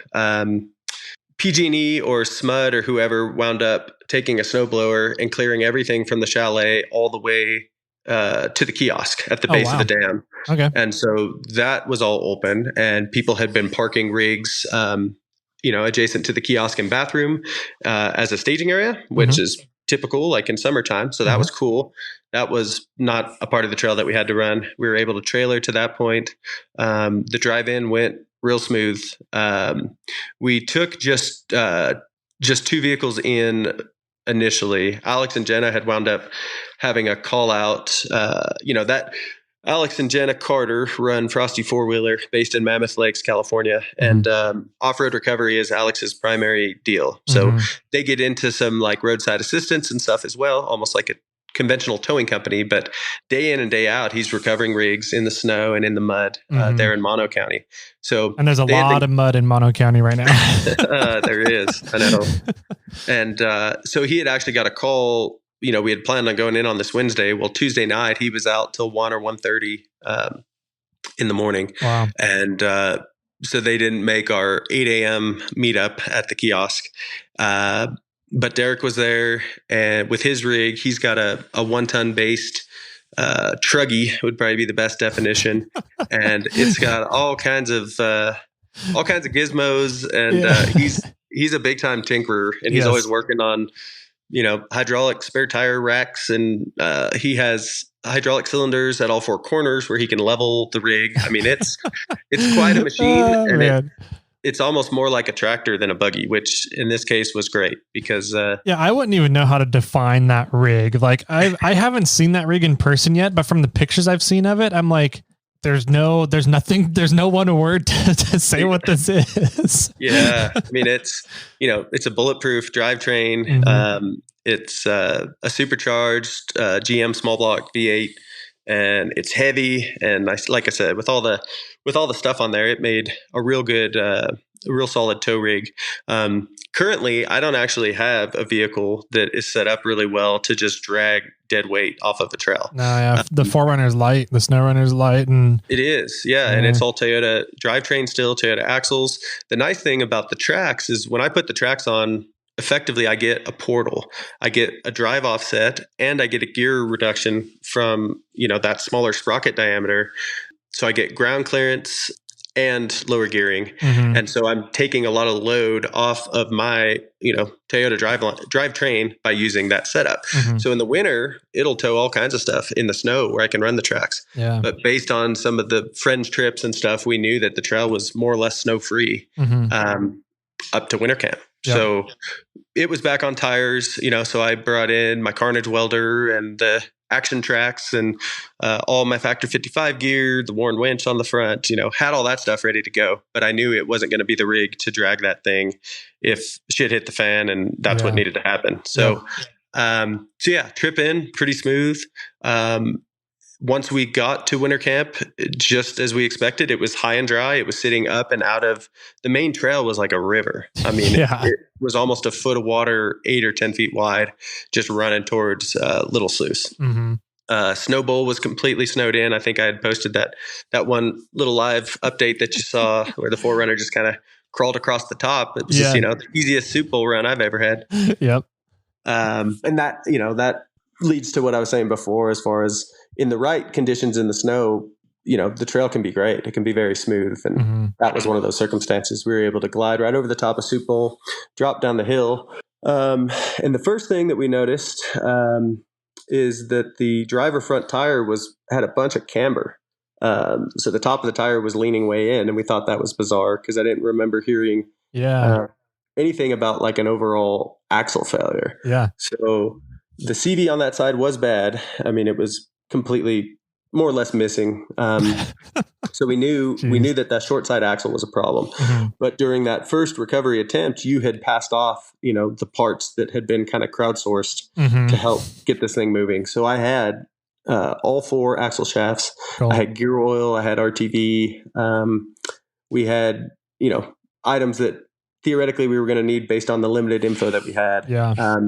PG&E or SMUD or whoever wound up taking a snowblower and clearing everything from the chalet all the way to the kiosk at the base of the dam. Okay. And so that was all open and people had been parking rigs adjacent to the kiosk and bathroom as a staging area, which is typical, like in summertime. So that was cool. That was not a part of the trail that we had to run. We were able to trailer to that point. The drive-in went real smooth. We took just 2 vehicles in initially. Alex and Jenna had wound up having a call out, that Alex and Jenna Carter run Frosty 4-wheeler based in Mammoth Lakes, California. And off-road recovery is Alex's primary deal. So they get into some like roadside assistance and stuff as well, almost like a conventional towing company. But day in and day out, he's recovering rigs in the snow and in the mud there in Mono County. And there's a lot of mud in Mono County right now. There is, I know. And so he had actually got a call. We had planned on going in on this Wednesday. Well, Tuesday night, he was out till 1 or 1:30 in the morning. Wow. And so they didn't make our 8 a.m. meetup at the kiosk. But Derek was there, and with his rig, he's got a 1-ton based truggy would probably be the best definition. And it's got all kinds of gizmos, and he's a big time tinkerer, and he's always working on hydraulic spare tire racks, and he has hydraulic cylinders at all 4 corners where he can level the rig. I mean, it's quite a machine, and it's almost more like a tractor than a buggy, which in this case was great because I wouldn't even know how to define that rig. Like I haven't seen that rig in person yet, but from the pictures I've seen of it, I'm like, there's no one word to say what this is. Yeah. I mean, it's a bulletproof drivetrain. It's a supercharged GM small block V8, and it's heavy. And like I said, with all the stuff on there, it made a real good, a real solid tow rig. Currently, I don't actually have a vehicle that is set up really well to just drag dead weight off of a trail. No, yeah, the 4Runner's light, the SnowRunner's light, and it is, and it's all Toyota drivetrain still, Toyota axles. The nice thing about the tracks is when I put the tracks on, effectively I get a portal, I get a drive offset, and I get a gear reduction from that smaller sprocket diameter. So I get ground clearance and lower gearing. And so I'm taking a lot of load off of my, Toyota drivetrain by using that setup. So in the winter, it'll tow all kinds of stuff in the snow where I can run the tracks. Yeah. But based on some of the fringe trips and stuff, we knew that the trail was more or less snow free up to winter camp. Yep. So it was back on tires, so I brought in my Carnage welder and the action tracks and all my Factor 55 gear, the Warren winch on the front, had all that stuff ready to go. But I knew it wasn't going to be the rig to drag that thing if shit hit the fan, and that's what needed to happen. So, trip in pretty smooth. Once we got to winter camp, just as we expected, it was high and dry. It was sitting up and out of the main trail was like a river. I mean, it was almost a foot of water, 8 or 10 feet wide, just running towards Little Sluice. Snow Bowl was completely snowed in. I think I had posted that one little live update that you saw where the 4Runner just kind of crawled across the top. It was just, the easiest Soup Bowl run I've ever had. Yep. And that, that leads to what I was saying before, as far as in the right conditions in the snow, the trail can be great. It can be very smooth. And that was one of those circumstances. We were able to glide right over the top of Soup Bowl, drop down the hill. And the first thing that we noticed is that the driver front tire had a bunch of camber. So the top of the tire was leaning way in, and we thought that was bizarre because I didn't remember hearing anything about like an overall axle failure. Yeah. So the CV on that side was bad. I mean, it was completely more or less missing. So we knew that short side axle was a problem. But during that first recovery attempt, you had passed off, the parts that had been kind of crowdsourced to help get this thing moving. So I had all 4 axle shafts. Cool. I had gear oil. I had RTV. We had, items that theoretically we were going to need based on the limited info that we had. Yeah.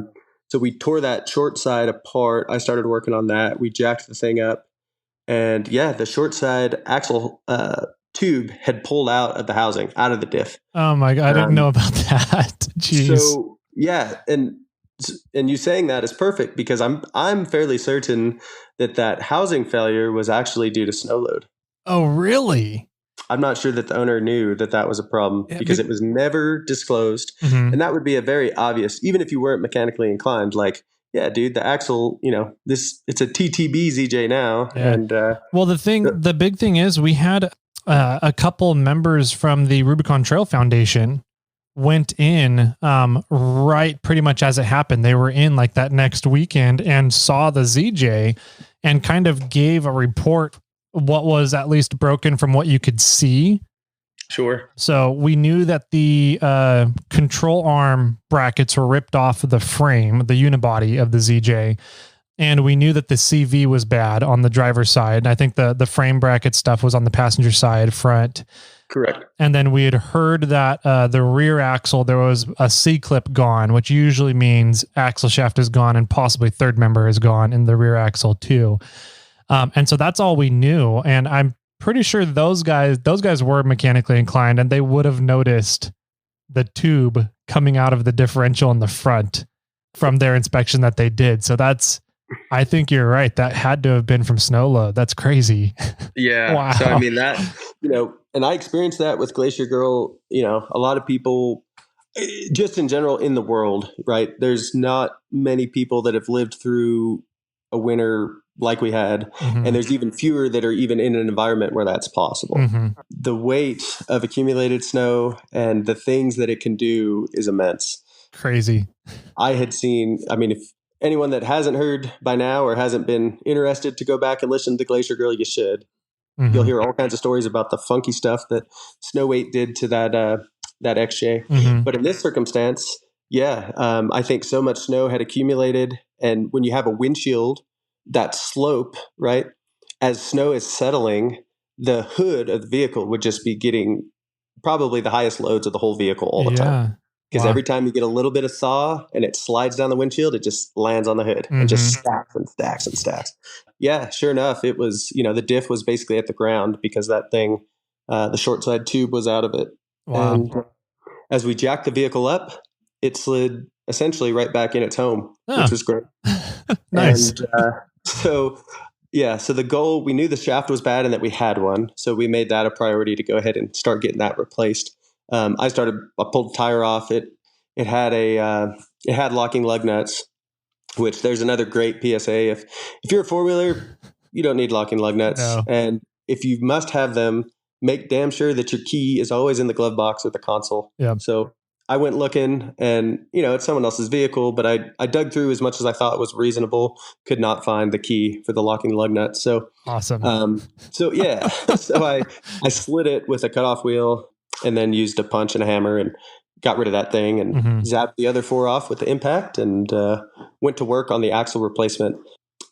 So we tore that short side apart. I started working on that. We jacked the thing up. And the short side axle tube had pulled out of the housing, out of the diff. Oh my God. I didn't know about that. Jeez. So and you saying that is perfect because I'm fairly certain that housing failure was actually due to snow load. Oh, really? I'm not sure that the owner knew that that was a problem because it was never disclosed. Mm-hmm. And that would be a very obvious, even if you weren't mechanically inclined, like, yeah, dude, the axle, it's a TTB ZJ now. Yeah. And well, the big thing is we had a couple members from the Rubicon Trail Foundation went in right pretty much as it happened. They were in like that next weekend and saw the ZJ and kind of gave a report what was at least broken from what you could see. Sure. So we knew that the control arm brackets were ripped off of the frame, the unibody of the ZJ. And we knew that the CV was bad on the driver's side. I think the frame bracket stuff was on the passenger side front. Correct. And then we had heard that the rear axle, there was a C-clip gone, which usually means axle shaft is gone and possibly third member is gone in the rear axle too. And so that's all we knew. And I'm pretty sure those guys were mechanically inclined and they would have noticed the tube coming out of the differential in the front from their inspection that they did. So I think you're right. That had to have been from snow load. That's crazy. Yeah. Wow. So I mean that, and I experienced that with Glacier Girl, a lot of people just in general in the world, right? There's not many people that have lived through a winter like we had. Mm-hmm. And there's even fewer that are even in an environment where that's possible. Mm-hmm. The weight of accumulated snow and the things that it can do is immense. Crazy. If anyone that hasn't heard by now or hasn't been interested to go back and listen to Glacier Girl, you should. Mm-hmm. You'll hear all kinds of stories about the funky stuff that snow weight did to that XJ. Mm-hmm. But in this circumstance, I think so much snow had accumulated. And when you have a windshield, that slope, right, as snow is settling, the hood of the vehicle would just be getting probably the highest loads of the whole vehicle all the time. Because every time you get a little bit of thaw and it slides down the windshield, it just lands on the hood and just stacks and stacks and stacks. Yeah, sure enough, it was, the diff was basically at the ground because that thing, the short side tube was out of it. Wow. And as we jacked the vehicle up, it slid essentially right back in its home, which was great. Nice. And, so the goal, we knew the shaft was bad and that we had one. So we made that a priority to go ahead and start getting that replaced. I pulled the tire off. It had locking lug nuts, which there's another great PSA. If you're a four-wheeler, you don't need locking lug nuts. No. And if you must have them, make damn sure that your key is always in the glove box with the console. Yeah. So I went looking and, it's someone else's vehicle, but I dug through as much as I thought was reasonable, could not find the key for the locking lug nuts. So awesome. So I slid it with a cutoff wheel and then used a punch and a hammer and got rid of that thing and zapped the other four off with the impact and went to work on the axle replacement.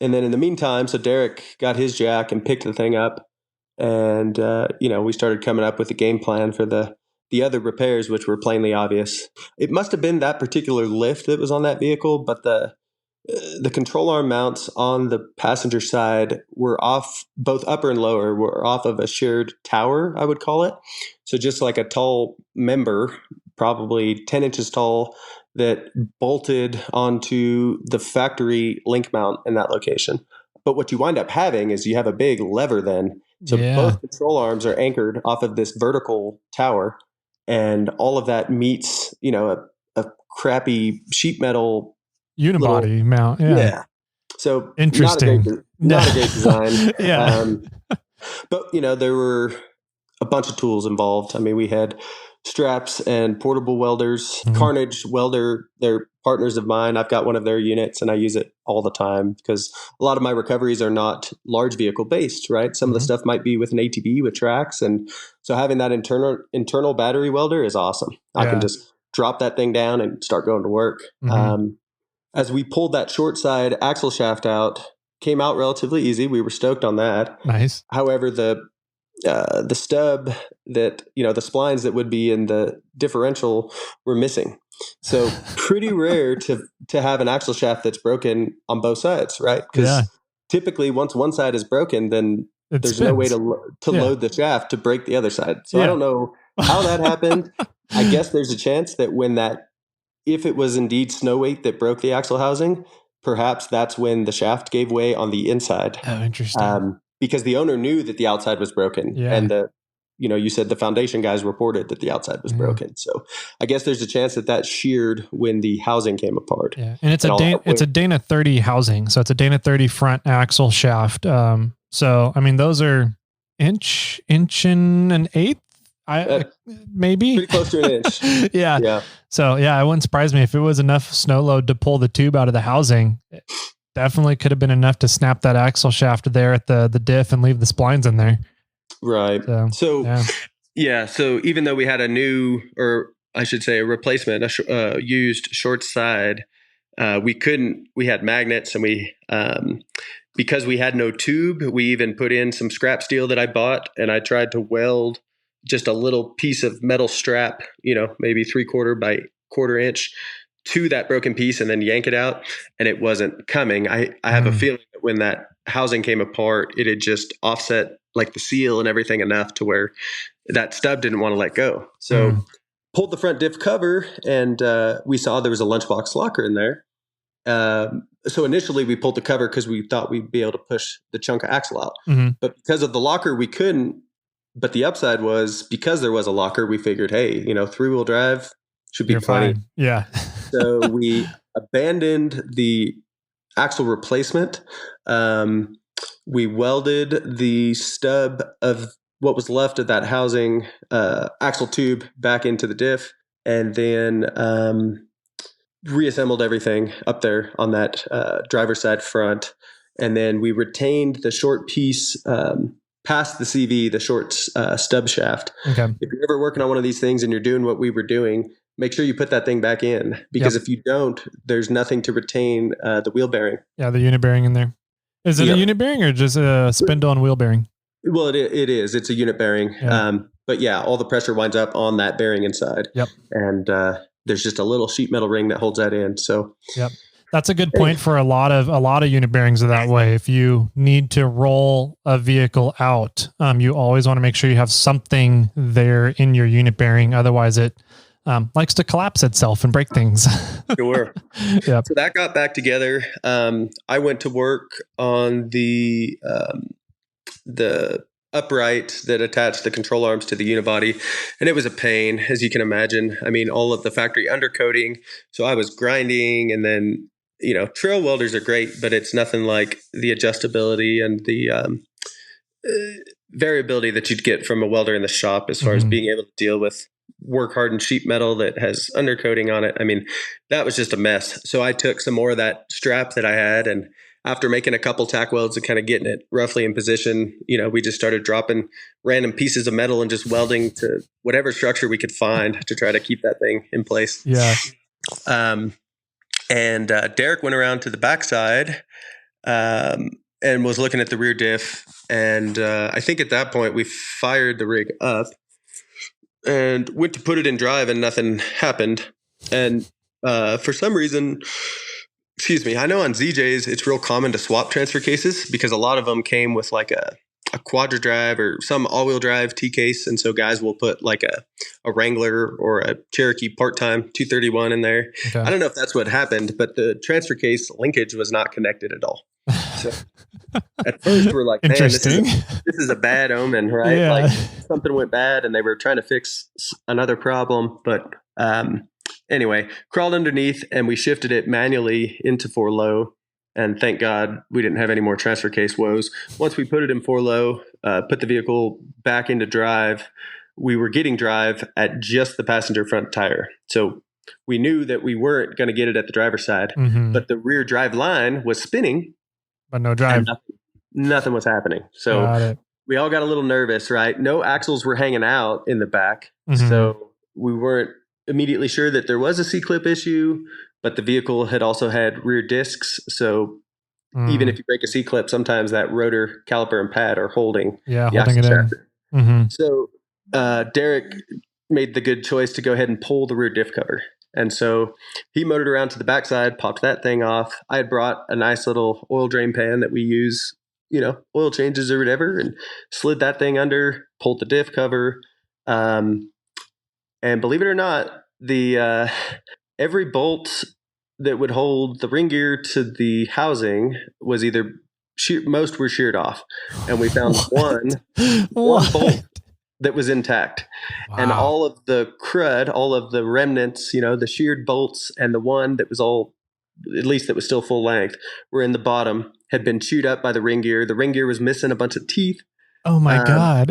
And then in the meantime, so Derek got his jack and picked the thing up and, we started coming up with a game plan for the other repairs, which were plainly obvious. It must have been that particular lift that was on that vehicle, but the control arm mounts on the passenger side were off, both upper and lower were off of a shared tower, I would call it. So just like a tall member, probably 10 inches tall, that bolted onto the factory link mount in that location. But what you wind up having is you have a big lever then. So both control arms are anchored off of this vertical tower. And all of that meets, a crappy sheet metal unibody mount. Yeah. So interesting. Not a great design. Yeah. But there were a bunch of tools involved. I mean, we had straps and portable welders. Carnage welder, they're partners of mine. I've got one of their units and I use it all the time because a lot of my recoveries are not large vehicle based, right? Some of the stuff might be with an ATV with tracks. And so having that internal battery welder is awesome. I can just drop that thing down and start going to work. As we pulled that short side axle shaft out, came out relatively easy. We were stoked on that. Nice. However, the stub that, the splines that would be in the differential were missing. So pretty rare to have an axle shaft that's broken on both sides, right? Because typically once one side is broken, then there's no way to load the shaft to break the other side. So I don't know how that happened. I guess there's a chance that if it was indeed snow weight that broke the axle housing, perhaps that's when the shaft gave way on the inside. Oh, interesting. Because the owner knew that the outside was broken and you said the foundation guys reported that the outside was broken. So I guess there's a chance that sheared when the housing came apart. Yeah. And it's a Dana 30 housing. So it's a Dana 30 front axle shaft. So, I mean, those are inch and an eighth. Maybe pretty close to an inch. Yeah. So it wouldn't surprise me if it was enough snow load to pull the tube out of the housing. It definitely could have been enough to snap that axle shaft there at the diff and leave the splines in there. Right. So even though we had a new, or I should say a replacement, used short side, we had magnets, and because we had no tube, we even put in some scrap steel that I bought, and I tried to weld just a little piece of metal strap, maybe 3/4 by 1/4 inch to that broken piece and then yank it out. And it wasn't coming. I have a feeling that when that housing came apart, it had just offset like the seal and everything enough to where that stub didn't want to let go. So pulled the front diff cover, and we saw there was a lunchbox locker in there. So initially we pulled the cover because we thought we'd be able to push the chunk of axle out. But because of the locker, we couldn't. But the upside was, because there was a locker, we figured, hey, 3-wheel drive should be plenty. Fine. Yeah. So we abandoned the axle replacement. We welded the stub of what was left of that housing axle tube back into the diff, and then reassembled everything up there on that driver's side front. And then we retained the short piece past the CV, the short stub shaft. Okay. If you're ever working on one of these things and you're doing what we were doing, make sure you put that thing back in, because if you don't, there's nothing to retain the wheel bearing. Yeah, the unit bearing in there. Is it a unit bearing or just a spindle and wheel bearing? Well, it is. It's a unit bearing. Yeah. But all the pressure winds up on that bearing inside. Yep. And there's just a little sheet metal ring that holds that in. So that's a good point for a lot of unit bearings are that way. If you need to roll a vehicle out, you always want to make sure you have something there in your unit bearing. Otherwise it likes to collapse itself and break things. Sure. Yep. So that got back together. I went to work on the upright that attached the control arms to the unibody, and it was a pain, as you can imagine. I mean, all of the factory undercoating. So I was grinding, and then, trail welders are great, but it's nothing like the adjustability and the variability that you'd get from a welder in the shop as far as being able to deal with work hardened sheet metal that has undercoating on it. I mean, that was just a mess. So I took some more of that strap that I had, and after making a couple tack welds and kind of getting it roughly in position, we just started dropping random pieces of metal and just welding to whatever structure we could find to try to keep that thing in place. Yeah. And Derek went around to the backside and was looking at the rear diff. And I think at that point we fired the rig up and went to put it in drive, and nothing happened. And for some reason, I know on ZJs it's real common to swap transfer cases, because a lot of them came with like a quadra drive or some all-wheel drive T-case. And so guys will put like a Wrangler or a Cherokee part-time 231 in there. Okay. I don't know if that's what happened, but the transfer case linkage was not connected at all. So at first we're like, man, this is a bad omen, right? Yeah. Like something went bad and they were trying to fix another problem. But anyway, crawled underneath and we shifted it manually into 4-low. And thank God we didn't have any more transfer case woes. Once we put it in 4-low, put the vehicle back into drive, we were getting drive at just the passenger front tire. So we knew that we weren't going to get it at the driver's side, but the rear drive line was spinning. But no drive. Nothing was happening. So we all got a little nervous, right? No axles were hanging out in the back. So we weren't immediately sure that there was a C-clip issue, but the vehicle had also had rear discs. So even if you break a C-clip, sometimes that rotor caliper and pad are holding it in. So Derek made the good choice to go ahead and pull the rear diff cover. And so he motored around to the backside, popped that thing off. I had brought a nice little oil drain pan that we use, oil changes or whatever, and slid that thing under, pulled the diff cover. And believe it or not, the every bolt that would hold the ring gear to the housing was either most were sheared off. And we found one bolt that was intact. Wow. And all of the crud, all of the remnants, the sheared bolts and the one that was at least that was still full length, were in the bottom, had been chewed up by the ring gear. The ring gear was missing a bunch of teeth. Oh my God.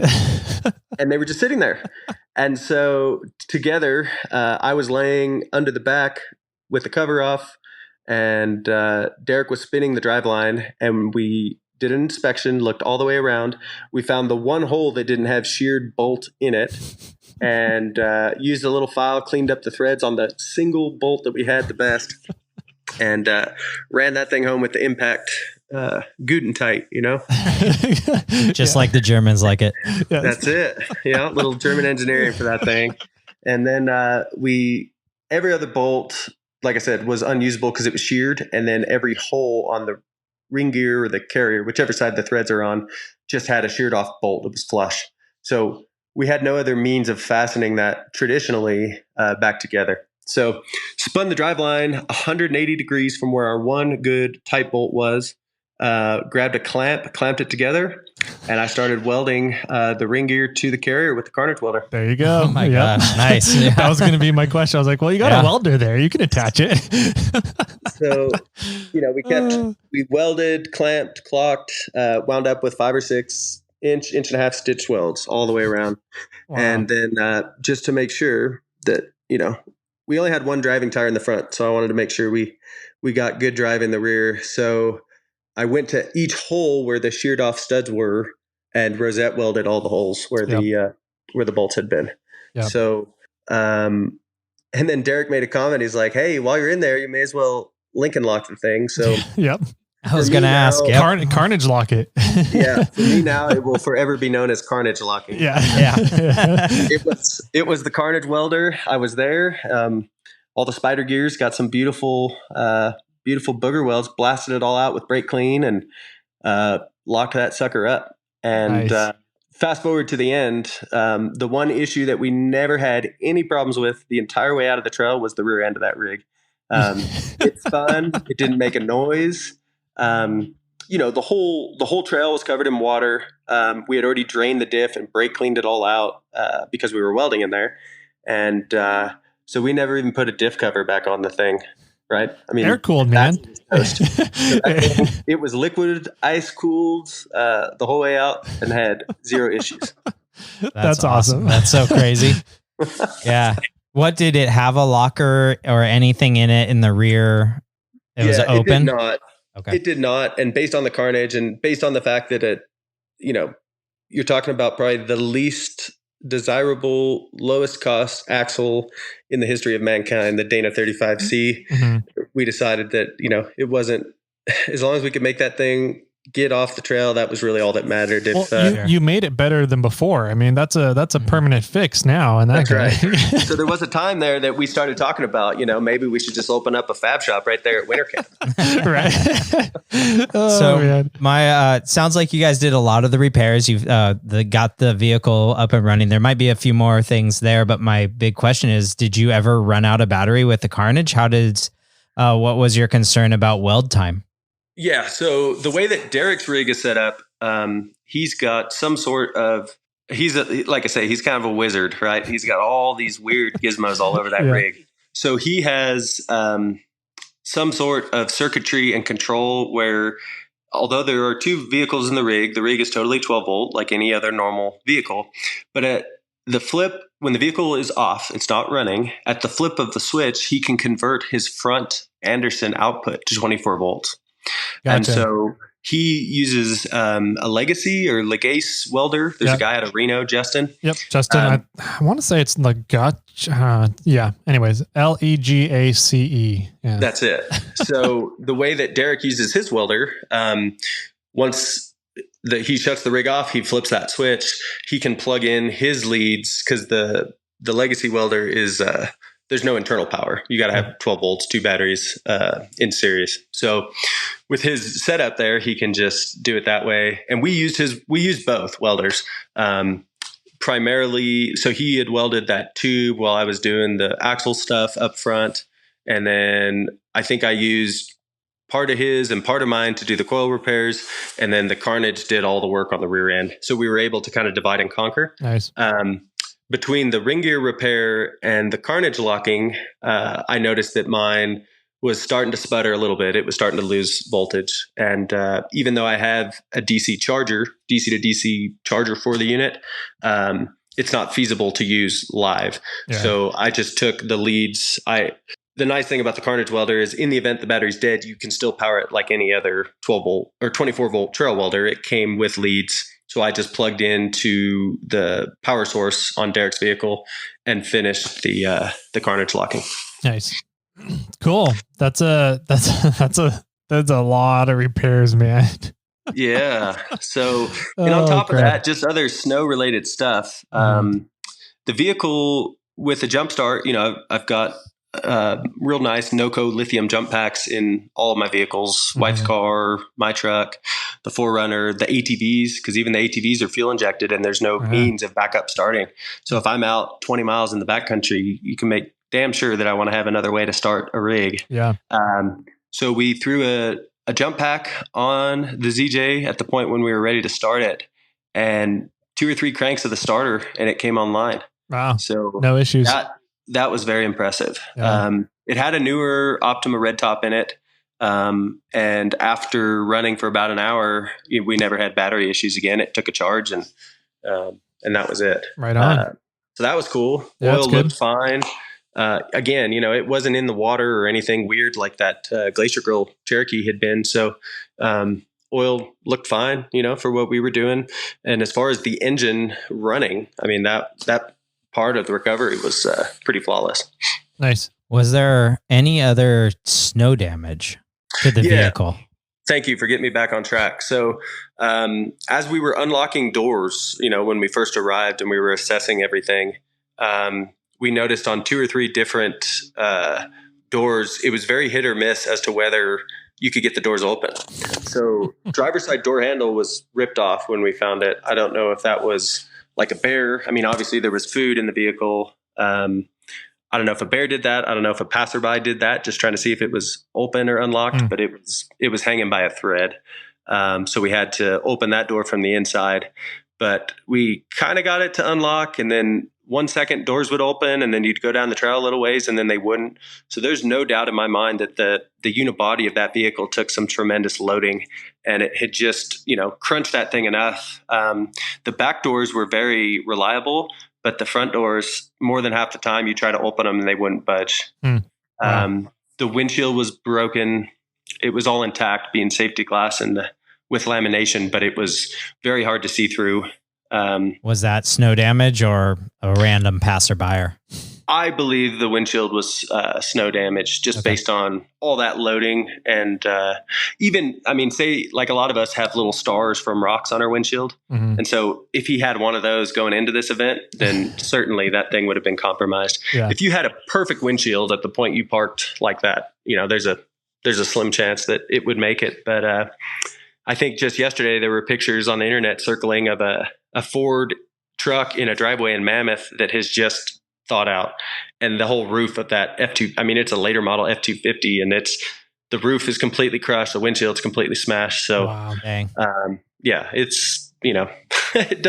And they were just sitting there. And so together, I was laying under the back with the cover off, and Derek was spinning the driveline, and we did an inspection, looked all the way around. We found the one hole that didn't have sheared bolt in it, and used a little file, cleaned up the threads on the single bolt that we had the best, and ran that thing home with the impact Guten tight, Just like the Germans like it. Yes. That's it. Little German engineering for that thing. And then every other bolt, like I said, was unusable because it was sheared. And then every hole on the ring gear or the carrier, whichever side the threads are on, just had a sheared off bolt that was flush. So we had no other means of fastening that traditionally back together. So spun the driveline 180 degrees from where our one good tight bolt was, grabbed a clamp, clamped it together, and I started welding the ring gear to the carrier with the carnage welder. There you go. Oh my gosh. Nice. Yeah. That was going to be my question. I was like, well, you got a welder there. You can attach it. So, we welded, clamped, clocked, wound up with 5 or 6 inch and a half stitch welds all the way around. Wow. And then just to make sure that, we only had one driving tire in the front. So I wanted to make sure we got good drive in the rear. So I went to each hole where the sheared off studs were and rosette welded all the holes where the bolts had been. Yep. So, and then Derek made a comment. He's like, "Hey, while you're in there, you may as well Lincoln lock the thing." So, yep. I was going to ask. Yep. Carnage lock it. Yeah. For me now, it will forever be known as carnage locking. Yeah. It was the carnage welder. I was there. All the spider gears, got some beautiful booger welds, blasted it all out with brake clean, and locked that sucker up. And nice. Fast forward to the end, the one issue that we never had any problems with the entire way out of the trail was the rear end of that rig. It spun. It didn't make a noise. The whole trail was covered in water. We had already drained the diff and brake cleaned it all out because we were welding in there. And so we never even put a diff cover back on the thing. Right. I mean, air cooled, man. It was liquid, ice cooled the whole way out and had 0 issues. That's awesome. That's so crazy. Yeah. What, did it have a locker or anything in it in the rear? It was open? It did not. Okay. It did not. And based on the carnage and based on the fact that you're talking about probably the least desirable, lowest cost axle in the history of mankind, the Dana 35C. Mm-hmm. We decided that, it wasn't, as long as we could make that thing get off the trail, that was really all that mattered. You made it better than before. I mean, that's a permanent fix now. And that's right. So there was a time there that we started talking about, maybe we should just open up a fab shop right there at winter camp. Right. Sounds like you guys did a lot of the repairs. You've got the vehicle up and running. There might be a few more things there, but my big question is, did you ever run out of battery with the carnage? What was your concern about weld time? Yeah. So the way that Derek's rig is set up, he's got some sort of, like I say, he's kind of a wizard, right? He's got all these weird gizmos all over that rig. So he has some sort of circuitry and control where, although there are 2 vehicles in the rig is totally 12 volt like any other normal vehicle. But at the flip, when the vehicle is off, it's not running, at the flip of the switch, he can convert his front Anderson output to 24 volts. Gotcha. And so he uses a Legacy or Legace welder. There's a guy out of Reno, Justin. Yep, Justin. I want to say it's Legace. Yeah. Anyways, Legace. Yeah. That's it. So the way that Derek uses his welder, once he shuts the rig off, he flips that switch. He can plug in his leads because the Legacy welder is there's no internal power. You got to have 12 volts, 2 batteries in series. So with his setup there, he can just do it that way. And we used both welders primarily. So he had welded that tube while I was doing the axle stuff up front. And then I think I used part of his and part of mine to do the coil repairs. And then the Carnage did all the work on the rear end. So we were able to kind of divide and conquer. Nice. Between the ring gear repair and the Carnage locking, I noticed that mine was starting to sputter a little bit. It was starting to lose voltage. And even though I have a DC to DC charger for the unit, it's not feasible to use live. Yeah. So I just took the leads. The nice thing about the Carnage welder is in the event the battery's dead, you can still power it like any other 12 volt or 24 volt trail welder. It came with leads. So I just plugged into the power source on Derek's vehicle and finished the Carnage locking. Nice. Cool. That's a lot of repairs, man. Yeah. So, and on top of that, just other snow related stuff. The vehicle with the jump start, I've got real nice NOCO lithium jump packs in all of my vehicles, wife's car, my truck, the 4Runner, the ATVs, because even the ATVs are fuel injected and there's no means of backup starting. So if I'm out 20 miles in the backcountry, you can make damn sure that I want to have another way to start a rig. Yeah. So we threw a jump pack on the ZJ at the point when we were ready to start it, and 2 or 3 cranks of the starter and it came online. Wow. So no issues. That was very impressive. Yeah. It had a newer Optima red top in it. And after running for about an hour, we never had battery issues again. It took a charge and that was it. Right on. So that was cool. Yeah, Oil looked fine. Again, it wasn't in the water or anything weird like that Glacier Grill Cherokee had been. So oil looked fine, for what we were doing. And as far as the engine running, I mean, that part of the recovery was pretty flawless. Nice. Was there any other snow damage to the vehicle? Thank you for getting me back on track. So as we were unlocking doors, when we first arrived and we were assessing everything, we noticed on 2 or 3 different doors, it was very hit or miss as to whether you could get the doors open. So driver's side door handle was ripped off when we found it. I don't know if that was like a bear. I mean, obviously there was food in the vehicle. I don't know if a bear did that. I don't know if a passerby did that, just trying to see if it was open or unlocked, but it was hanging by a thread. So we had to open that door from the inside, but we kind of got it to unlock, and then 1 second doors would open and then you'd go down the trail a little ways and then they wouldn't. So there's no doubt in my mind that the unibody of that vehicle took some tremendous loading, and it had just, crunched that thing enough. The back doors were very reliable, but the front doors, more than half the time you try to open them and they wouldn't budge. Wow. The windshield was broken. It was all intact, being safety glass and with lamination, but it was very hard to see through. Was that snow damage or a random passerby? I believe the windshield was snow damage, just based on all that loading. And say like a lot of us have little stars from rocks on our windshield. And so if he had one of those going into this event, then certainly that thing would have been compromised. Yeah. If you had a perfect windshield at the point you parked like that, there's a slim chance that it would make it. But I think just yesterday there were pictures on the internet circling of a Ford truck in a driveway in Mammoth that has just thawed out, and the whole roof of that F2, it's a later model F250, and the roof is completely crushed. The windshield's completely smashed. So, wow, dang. It's, it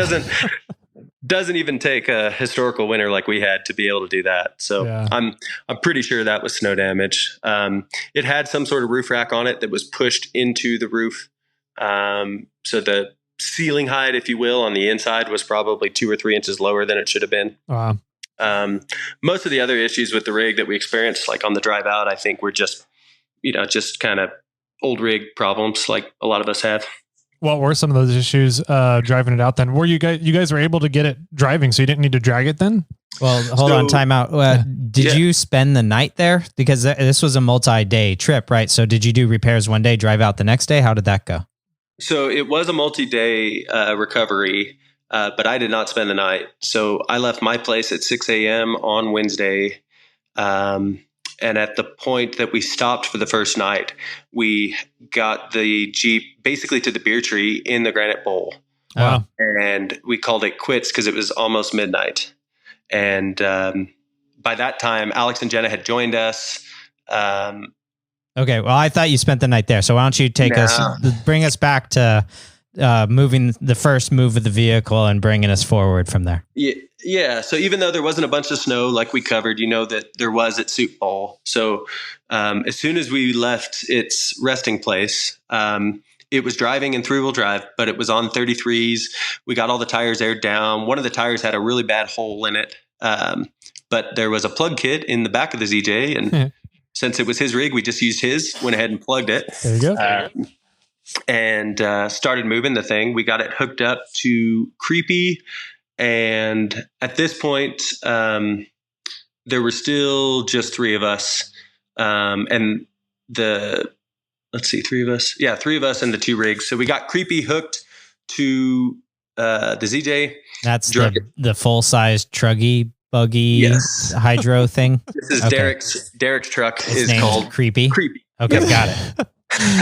doesn't even take a historical winter like we had to be able to do that. So yeah. I'm pretty sure that was snow damage. It had some sort of roof rack on it that was pushed into the roof. So the ceiling height, if you will, on the inside was probably 2 or 3 inches lower than it should have been. Wow. Most of the other issues with the rig that we experienced, like on the drive out, I think were just kind of old rig problems like a lot of us have. What were some of those issues driving it out then? Were you guys were able to get it driving, so you didn't need to drag it then? Well, hold on, time out. Did you spend the night there? Because this was a multi-day trip, right? So did you do repairs one day, drive out the next day? How did that go? So it was a multi-day recovery, but I did not spend the night. So I left my place at 6 a.m. on Wednesday. And at the point that we stopped for the first night, we got the Jeep basically to the beer tree in the Granite Bowl. Wow. And we called it quits because it was almost midnight. And by that time, Alex and Jenna had joined us. Okay. Well, I thought you spent the night there. So why don't you bring us back to moving the first move of the vehicle and bringing us forward from there. Yeah. So even though there wasn't a bunch of snow like we covered, that there was at Soup Bowl. So as soon as we left its resting place, it was driving in 3-wheel drive, but it was on 33s. We got all the tires aired down. One of the tires had a really bad hole in it. But there was a plug kit in the back of the ZJ. And since it was his rig, we just used his, went ahead and plugged it. There you go. And started moving the thing. We got it hooked up to Creepy. And at this point, there were still just 3 of us. And three of us. Yeah, 3 of us and the 2 rigs. So we got Creepy hooked to the ZJ. That's the full-size truggy buggy hydro thing. This is Derek's truck. Its is called Creepy. Okay, got it.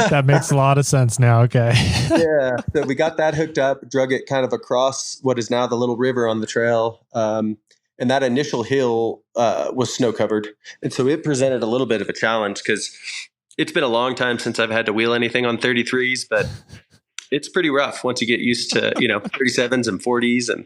That makes a lot of sense now. Okay. Yeah. So we got that hooked up, drug it kind of across what is now the little river on the trail. And that initial hill was snow covered. And so it presented a little bit of a challenge because it's been a long time since I've had to wheel anything on 33s, but it's pretty rough once you get used to, 37s and 40s. And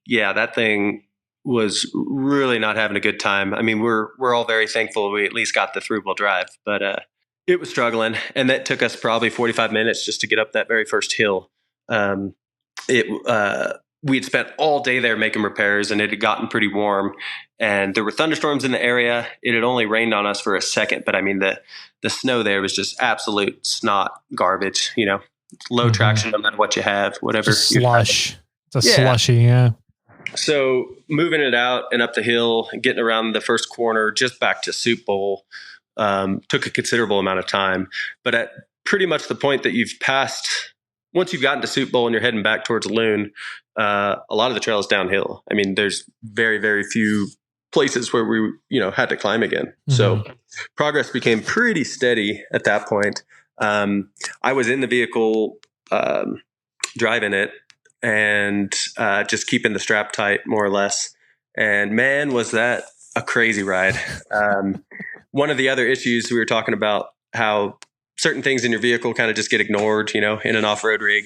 that thing was really not having a good time. I mean, we're all very thankful we at least got the 3-wheel drive, but it was struggling. And that took us probably 45 minutes just to get up that very first hill. We'd spent all day there making repairs, and it had gotten pretty warm, and there were thunderstorms in the area. It had only rained on us for a second, but I mean, the snow there was just absolute snot garbage, low traction, no matter what you have, whatever. Just slush. It's a slushy. Yeah. So moving it out and up the hill and getting around the first corner, just back to Soup Bowl, took a considerable amount of time, but at pretty much the point that you've passed, once you've gotten to Soup Bowl and you're heading back towards Loon, a lot of the trail is downhill. I mean, there's very, very few places where we, had to climb again. Mm-hmm. So progress became pretty steady at that point. I was in the vehicle, driving it and just keeping the strap tight, more or less. And man, was that a crazy ride. One of the other issues we were talking about, how certain things in your vehicle kind of just get ignored, in an off-road rig.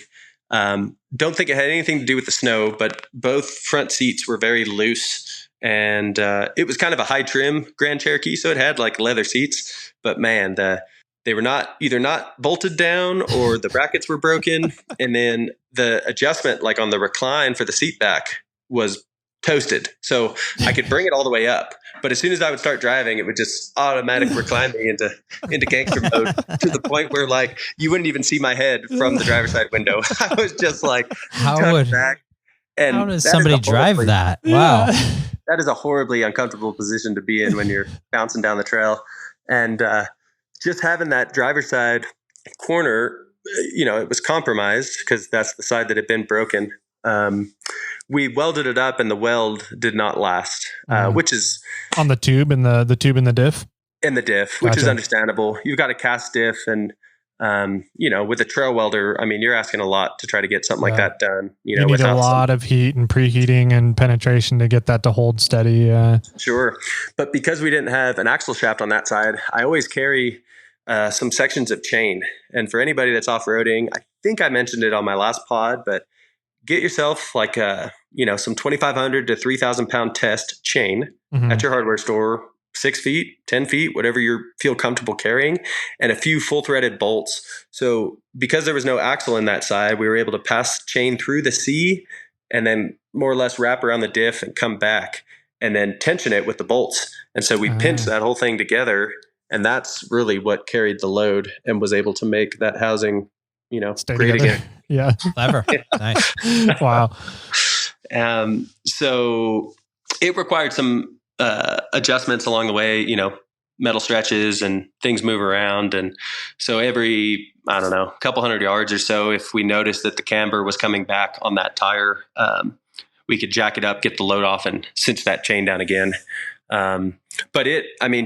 Don't think it had anything to do with the snow, but both front seats were very loose, and it was kind of a high trim Grand Cherokee, so it had like leather seats, but man, they were not bolted down, or the brackets were broken. And then the adjustment, like on the recline for the seat back, was toasted. So I could bring it all the way up, but as soon as I would start driving, it would just automatically recline me into gangster mode, to the point where like you wouldn't even see my head from the driver's side window. I was just like, how does somebody drive that? Wow. That is a horribly uncomfortable position to be in when you're bouncing down the trail. And just having that driver's side corner, it was compromised because that's the side that had been broken. We welded it up, and the weld did not last, which is on the tube and the tube and the diff. And the diff, which is understandable. You've got a cast diff, and with a trail welder, I mean, you're asking a lot to try to get something like that done. You need a lot of heat and preheating and penetration to get that to hold steady. Sure, but because we didn't have an axle shaft on that side, I always carry some sections of chain. And for anybody that's off-roading, I think I mentioned it on my last pod, but get yourself like some 2,500 to 3,000 pound test chain at your hardware store, 6 feet, 10 feet, whatever you feel comfortable carrying, and a few full threaded bolts. So because there was no axle in that side, we were able to pass chain through the C and then more or less wrap around the diff and come back and then tension it with the bolts. And so we pinched that whole thing together, and that's really what carried the load and was able to make that housing, stay great together. again. Yeah. Clever. Nice. Wow. So it required some adjustments along the way, metal stretches and things move around. And so every, couple hundred yards or so, if we noticed that the camber was coming back on that tire, we could jack it up, get the load off, and cinch that chain down again. But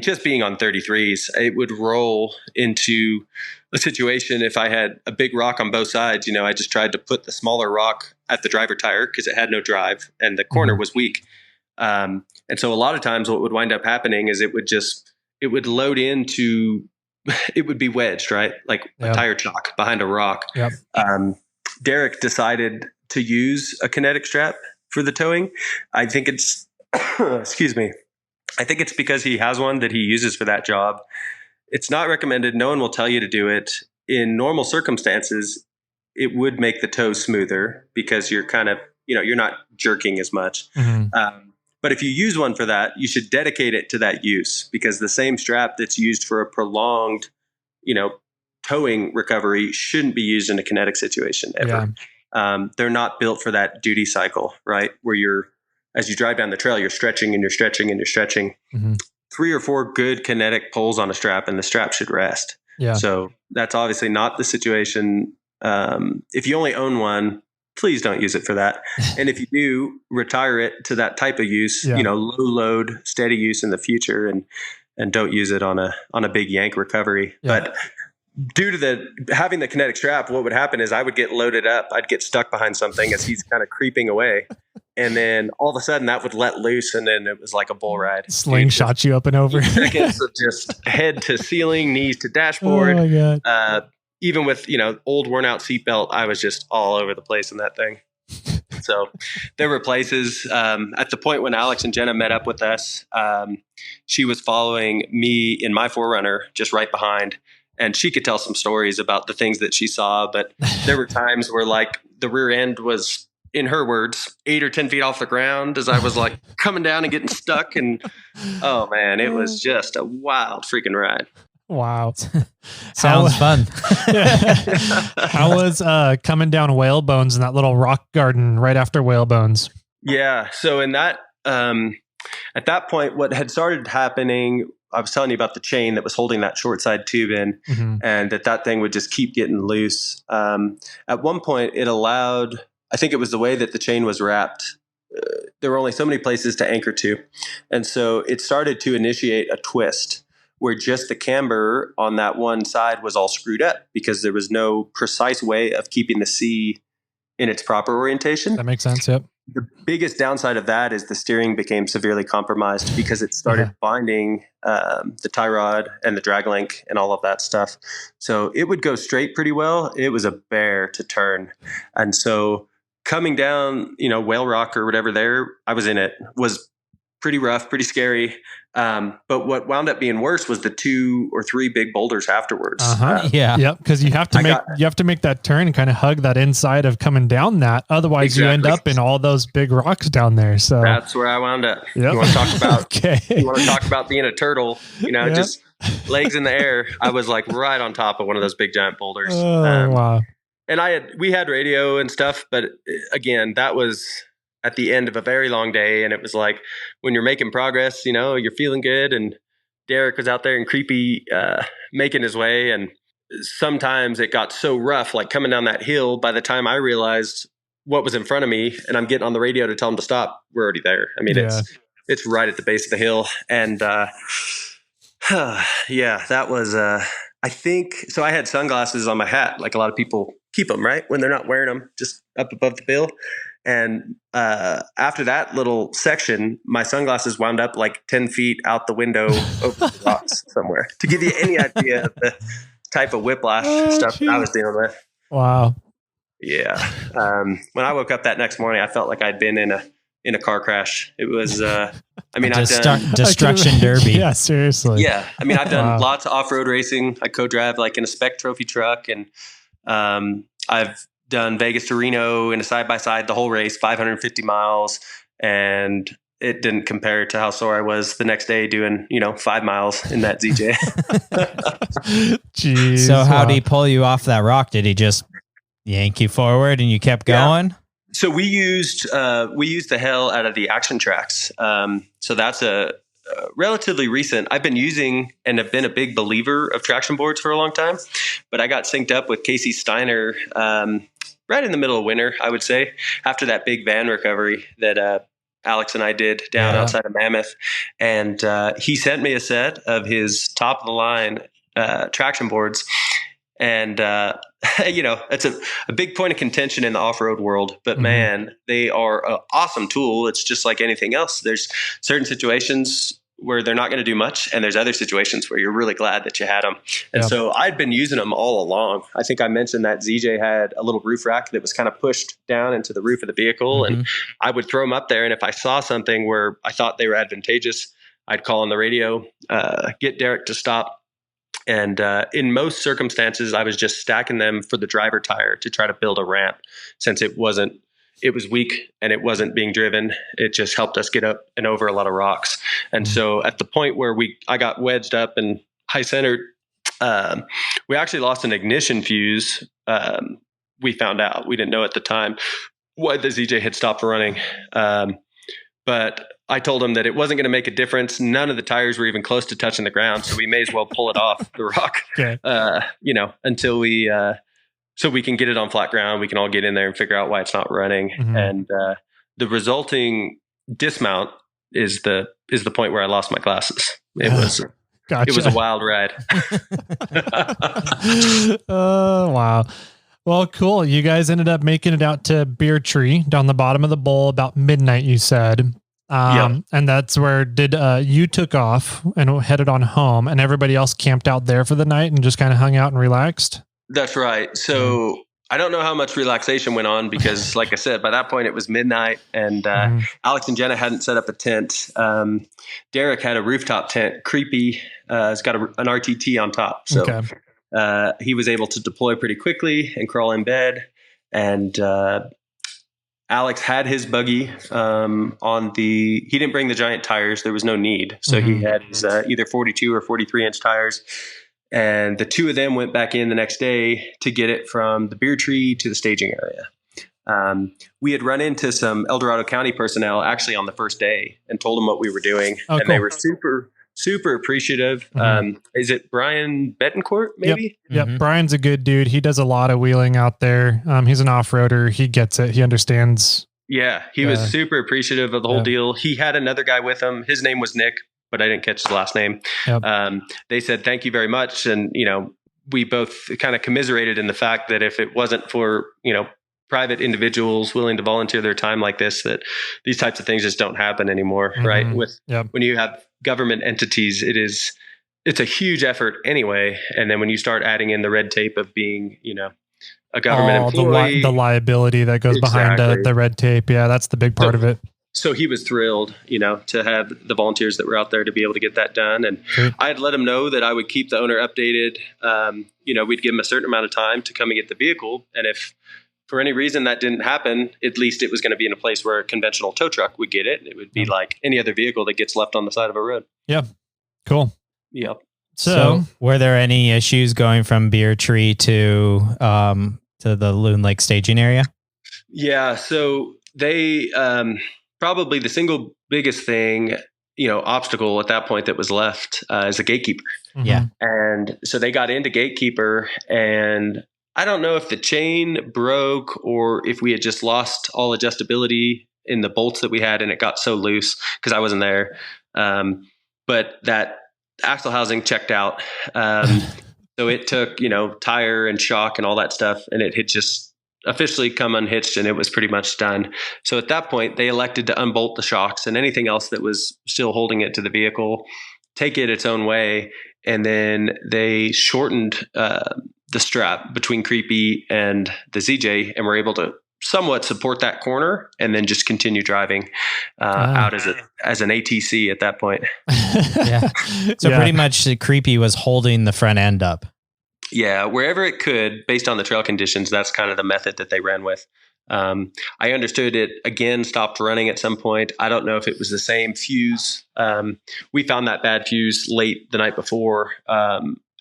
just being on 33s, it would roll into a situation. If I had a big rock on both sides, I just tried to put the smaller rock at the driver tire because it had no drive and the corner was weak. And so a lot of times what would wind up happening is it would just it would load into, it would be wedged, right? Like a tire chock behind a rock. Yep. Derek decided to use a kinetic strap for the towing. I think it's, excuse me. I think it's because he has one that he uses for that job. It's not recommended. No one will tell you to do it. In normal circumstances, it would make the tow smoother because you're kind of, you're not jerking as much. Mm-hmm. But if you use one for that, you should dedicate it to that use, because the same strap that's used for a prolonged, towing recovery shouldn't be used in a kinetic situation ever. Yeah. They're not built for that duty cycle, right? Where as you drive down the trail, you're stretching and you're stretching and you're stretching. Mm-hmm. 3 or 4 good kinetic pulls on a strap and the strap should rest. Yeah. So that's obviously not the situation. If you only own one, please don't use it for that. And if you do, retire it to that type of use, low load, steady use in the future, and don't use it on a big yank recovery. Yeah. But due to having the kinetic strap, what would happen is I would get loaded up. I'd get stuck behind something as he's kind of creeping away. And then all of a sudden that would let loose. And then it was like a bull ride. Slingshot you up and over. Seconds of just head to ceiling, knees to dashboard. Oh my God. Even with, old worn out seatbelt, I was just all over the place in that thing. So there were places at the point when Alex and Jenna met up with us. She was following me in my 4Runner just right behind. And she could tell some stories about the things that she saw. But there were times where like the rear end was, in her words, 8 or 10 feet off the ground as I was like coming down and getting stuck. And oh man, it was just a wild freaking ride. Wow. Sounds fun. How was coming down Whalebones in that little rock garden right after Whalebones? Yeah. So in that, at that point, what had started happening, I was telling you about the chain that was holding that short side tube in, mm-hmm. and that thing would just keep getting loose. At one point it allowed, I think it was the way that the chain was wrapped. There were only so many places to anchor to. And so it started to initiate a twist where just the camber on that one side was all screwed up because there was no precise way of keeping the C in its proper orientation. That makes sense. Yep. The biggest downside of that is the steering became severely compromised because it started binding the tie rod and the drag link and all of that stuff. So it would go straight pretty well. It was a bear to turn. And so coming down, Whale Rock or whatever there, I was in it, was pretty rough, pretty scary. But what wound up being worse was the 2 or 3 big boulders afterwards. Yeah. Yep. Because you have to make that turn and kind of hug that inside of coming down that. Otherwise, exactly. You end up in all those big rocks down there. So that's where I wound up. Yep. You want to talk about? You want to talk about being a turtle? Just legs in the air. I was like right on top of one of those big giant boulders. Oh wow! And we had radio and stuff, but again, that was at the end of a very long day. And it was like, when you're making progress, you're feeling good. And Derek was out there and creepy, making his way. And sometimes it got so rough, like coming down that hill, by the time I realized what was in front of me and I'm getting on the radio to tell him to stop, we're already there. I mean, it's right at the base of the hill. And, that was, I think, so I had sunglasses on my hat. Like a lot of people keep them, right? When they're not wearing them, just up above the bill. And after that little section, my sunglasses wound up like 10 feet out the window over the rocks somewhere, to give you any idea of the type of whiplash stuff that I was dealing with. Wow. Yeah. When I woke up that next morning, I felt like I'd been in a car crash. It was, I've done destruction derby. Yeah, seriously. Yeah. I've done lots of off-road racing. I co-drive like in a spec trophy truck, and I've done Vegas to Reno in a side-by-side, the whole race, 550 miles. And it didn't compare to how sore I was the next day doing, 5 miles in that ZJ. Jeez, so how did he pull you off that rock? Did he just yank you forward and you kept going? So we used the hell out of the action tracks. So that's a relatively recent. I've been using and have been a big believer of traction boards for a long time, but I got synced up with Casey Steiner right in the middle of winter, I would say, after that big van recovery that Alex and I did down outside of Mammoth. And he sent me a set of his top of the line traction boards. And, it's a big point of contention in the off-road world, but man, they are an awesome tool. It's just like anything else. There's certain situations where they're not going to do much. And there's other situations where you're really glad that you had them. And so I'd been using them all along. I think I mentioned that ZJ had a little roof rack that was kind of pushed down into the roof of the vehicle. And I would throw them up there. And if I saw something where I thought they were advantageous, I'd call on the radio, get Derek to stop. And in most circumstances, I was just stacking them for the driver tire to try to build a ramp, since it was weak and it wasn't being driven. It just helped us get up and over a lot of rocks. And so at the point where I got wedged up and high centered, we actually lost an ignition fuse. We found out, we didn't know at the time why the ZJ had stopped running. But I told him that it wasn't going to make a difference. None of the tires were even close to touching the ground, so we may as well pull it off the rock, until so we can get it on flat ground. We can all get in there and figure out why it's not running. And the resulting dismount is the point where I lost my glasses. It was It was a wild ride. Oh, wow. Well, cool. You guys ended up making it out to Beer Tree down the bottom of the bowl about midnight, you said. And that's where you took off and headed on home, and everybody else camped out there for the night and just kind of hung out and relaxed? That's right. So I don't know how much relaxation went on because, like I said, by that point it was midnight, and Alex and Jenna hadn't set up a tent. Derek had a rooftop tent. Creepy has got an RTT on top. So he was able to deploy pretty quickly and crawl in bed. And Alex had his buggy he didn't bring the giant tires. There was no need. So he had his either 42 or 43 inch tires. And the two of them went back in the next day to get it from the Beer Tree to the staging area. We had run into some El Dorado County personnel actually on the first day and told them what we were doing. They were super, super appreciative. Is it Brian Betancourt, maybe? Yep. Brian's a good dude. He does a lot of wheeling out there. He's an off-roader. He gets it. He understands. Yeah, he was super appreciative of the whole deal. He had another guy with him. His name was Nick, but I didn't catch his last name. They said, thank you very much. And, we both kind of commiserated in the fact that if it wasn't for, private individuals willing to volunteer their time like this, that these types of things just don't happen anymore. Right. When you have government entities, it's a huge effort anyway. And then when you start adding in the red tape of being, a government employee, the liability that goes behind the red tape. Yeah. That's the big part of it. So he was thrilled, to have the volunteers that were out there to be able to get that done. And I had let him know that I would keep the owner updated. We'd give him a certain amount of time to come and get the vehicle. And if for any reason that didn't happen, at least it was going to be in a place where a conventional tow truck would get it. And it would be like any other vehicle that gets left on the side of a road. Yeah. Cool. Yep. So were there any issues going from Beer Tree to the Loon Lake staging area? Yeah. So they, probably the single biggest thing, obstacle at that point that was left is a gatekeeper. Yeah. And so they got into gatekeeper, and I don't know if the chain broke or if we had just lost all adjustability in the bolts that we had and it got so loose because I wasn't there. But that axle housing checked out. So it took, tire and shock and all that stuff, and it had just officially come unhitched, and it was pretty much done. So at that point, they elected to unbolt the shocks and anything else that was still holding it to the vehicle, take it its own way, and then they shortened the strap between Creepy and the ZJ, and were able to somewhat support that corner, and then just continue driving out as an ATC at that point. So pretty much Creepy was holding the front end up. Yeah, wherever it could, based on the trail conditions, that's kind of the method that they ran with. I understood it, again, stopped running at some point. I don't know if it was the same fuse. We found that bad fuse late the night before,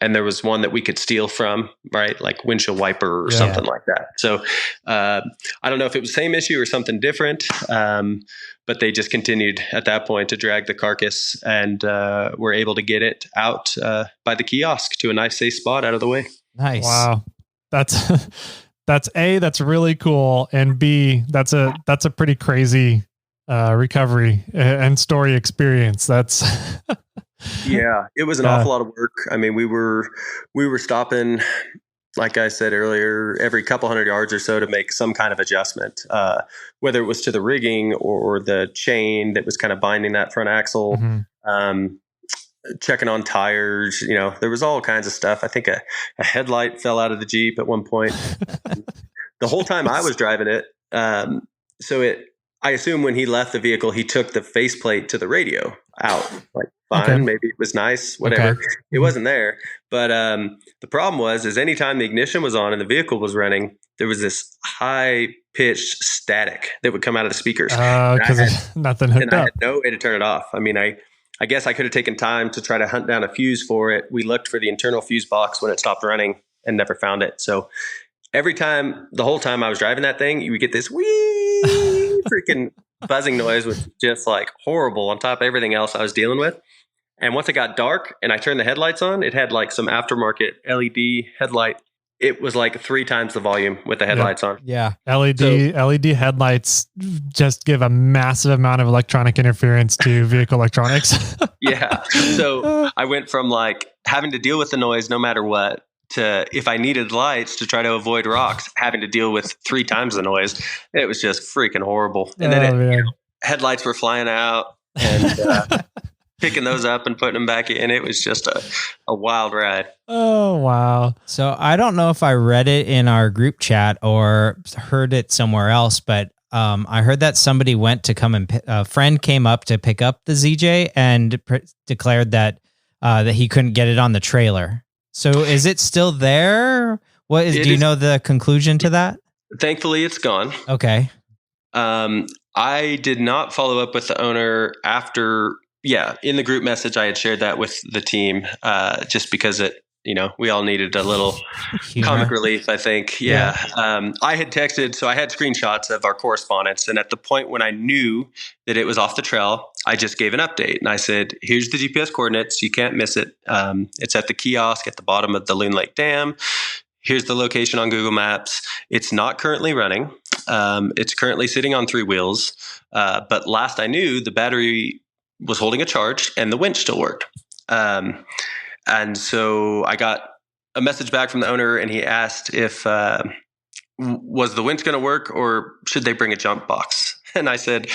and there was one that we could steal from, right? Like windshield wiper or something like that. So I don't know if it was the same issue or something different, but they just continued at that point to drag the carcass, and were able to get it out by the kiosk to a nice safe spot out of the way. Nice. Wow. That's A, that's really cool. And B, that's a pretty crazy recovery and story experience. That's yeah, it was an awful lot of work. I mean, we were stopping like I said earlier, every couple hundred yards or so to make some kind of adjustment, whether it was to the rigging or the chain that was kind of binding that front axle, checking on tires. There was all kinds of stuff. I think a headlight fell out of the Jeep at one point. The whole time I was driving it. I assume when he left the vehicle, he took the faceplate to the radio out. Like, fine, okay. Maybe it was nice, whatever. Okay. It wasn't there. But the problem is anytime the ignition was on and the vehicle was running, there was this high-pitched static that would come out of the speakers. Because nothing hooked up. I had no way to turn it off. I mean, I guess I could have taken time to try to hunt down a fuse for it. We looked for the internal fuse box when it stopped running and never found it. So the whole time I was driving that thing, you would get this wee freaking buzzing noise, which was just like horrible on top of everything else I was dealing with. And once it got dark and I turned the headlights on, it had like some aftermarket LED headlight. It was like 3 times the volume with the headlights on. Yeah. LED headlights just give a massive amount of electronic interference to vehicle electronics. Yeah. So I went from like having to deal with the noise no matter what, to if I needed lights to try to avoid rocks, having to deal with 3 times the noise. It was just freaking horrible. And then headlights were flying out and picking those up and putting them back in. It was just a wild ride. Oh, wow. So I don't know if I read it in our group chat or heard it somewhere else, but I heard that somebody went to come and a friend came up to pick up the ZJ and declared that he couldn't get it on the trailer. So is it still there? Do you know the conclusion to that? Thankfully, it's gone. Okay. I did not follow up with the owner after. Yeah, in the group message, I had shared that with the team just because we all needed a little comic relief, I think. Yeah. I had texted, so I had screenshots of our correspondence. And at the point when I knew that it was off the trail, I just gave an update. And I said, here's the GPS coordinates. You can't miss it. It's at the kiosk at the bottom of the Loon Lake Dam. Here's the location on Google Maps. It's not currently running. It's currently sitting on 3 wheels. But last I knew, the battery was holding a charge and the winch still worked. And so I got a message back from the owner and he asked if, was the winch going to work or should they bring a jump box? And I said,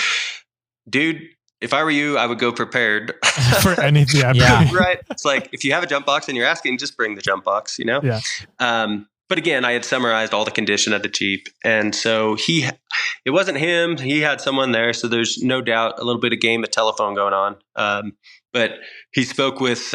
dude, if I were you, I would go prepared for anything. Yeah. Right. It's like, if you have a jump box and you're asking, just bring the jump box, Yeah. But again, I had summarized all the condition of the Jeep. And so it wasn't him. He had someone there. So there's no doubt a little bit of game of telephone going on. But he spoke with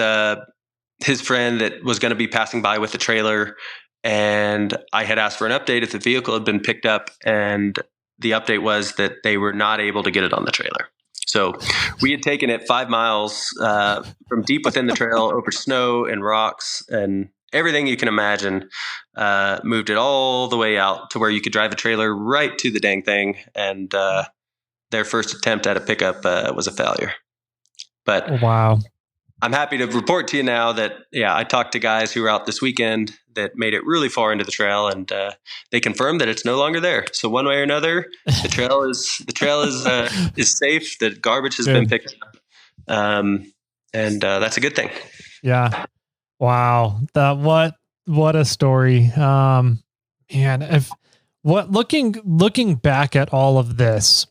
his friend that was going to be passing by with the trailer. And I had asked for an update if the vehicle had been picked up. And the update was that they were not able to get it on the trailer. So we had taken it 5 miles from deep within the trail over snow and rocks and everything you can imagine, moved it all the way out to where you could drive a trailer right to the dang thing. And their first attempt at a pickup was a failure. But wow, I'm happy to report to you now that, I talked to guys who were out this weekend that made it really far into the trail, and they confirmed that it's no longer there. So one way or another, the trail is safe. The garbage has been picked up, and that's a good thing. Yeah. Wow. What a story. Man, looking back at all of this,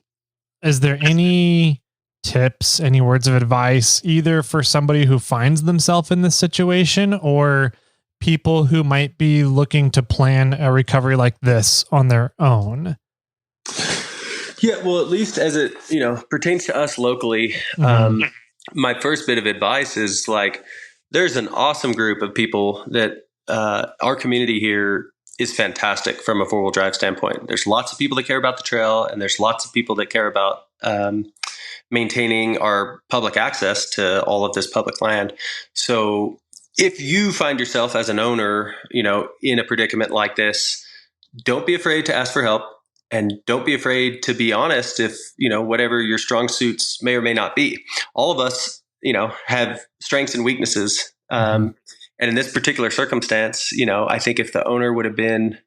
is there any tips, any words of advice, either for somebody who finds themselves in this situation or people who might be looking to plan a recovery like this on their own? Yeah, well, at least as it, pertains to us locally, my first bit of advice is there's an awesome group of people that our community here is fantastic from a 4-wheel drive standpoint. There's lots of people that care about the trail, and there's lots of people that care about maintaining our public access to all of this public land. So if you find yourself as an owner, in a predicament like this, don't be afraid to ask for help, and don't be afraid to be honest if, whatever your strong suits may or may not be. All of us, have strengths and weaknesses. And in this particular circumstance, I think if the owner would have been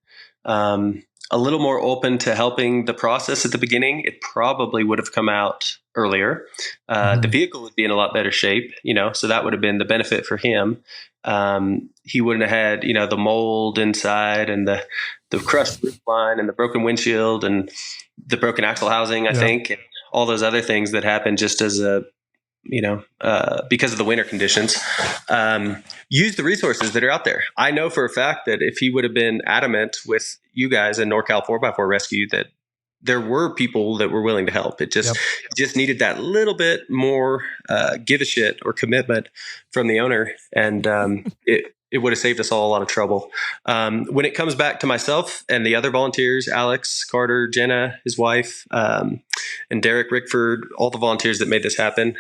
a little more open to helping the process at the beginning, it probably would have come out earlier. The vehicle would be in a lot better shape, so that would have been the benefit for him. He wouldn't have had, the mold inside and the crushed roof line and the broken windshield and the broken axle housing, I think, and all those other things that happen just as because of the winter conditions. Use the resources that are out there. I know for a fact that if he would have been adamant with you guys in NorCal 4x4 Rescue, that there were people that were willing to help. It just needed that little bit more give a shit or commitment from the owner, and it would have saved us all a lot of trouble. When it comes back to myself and the other volunteers, Alex, Carter, Jenna, his wife, and Derek Rickford, all the volunteers that made this happen,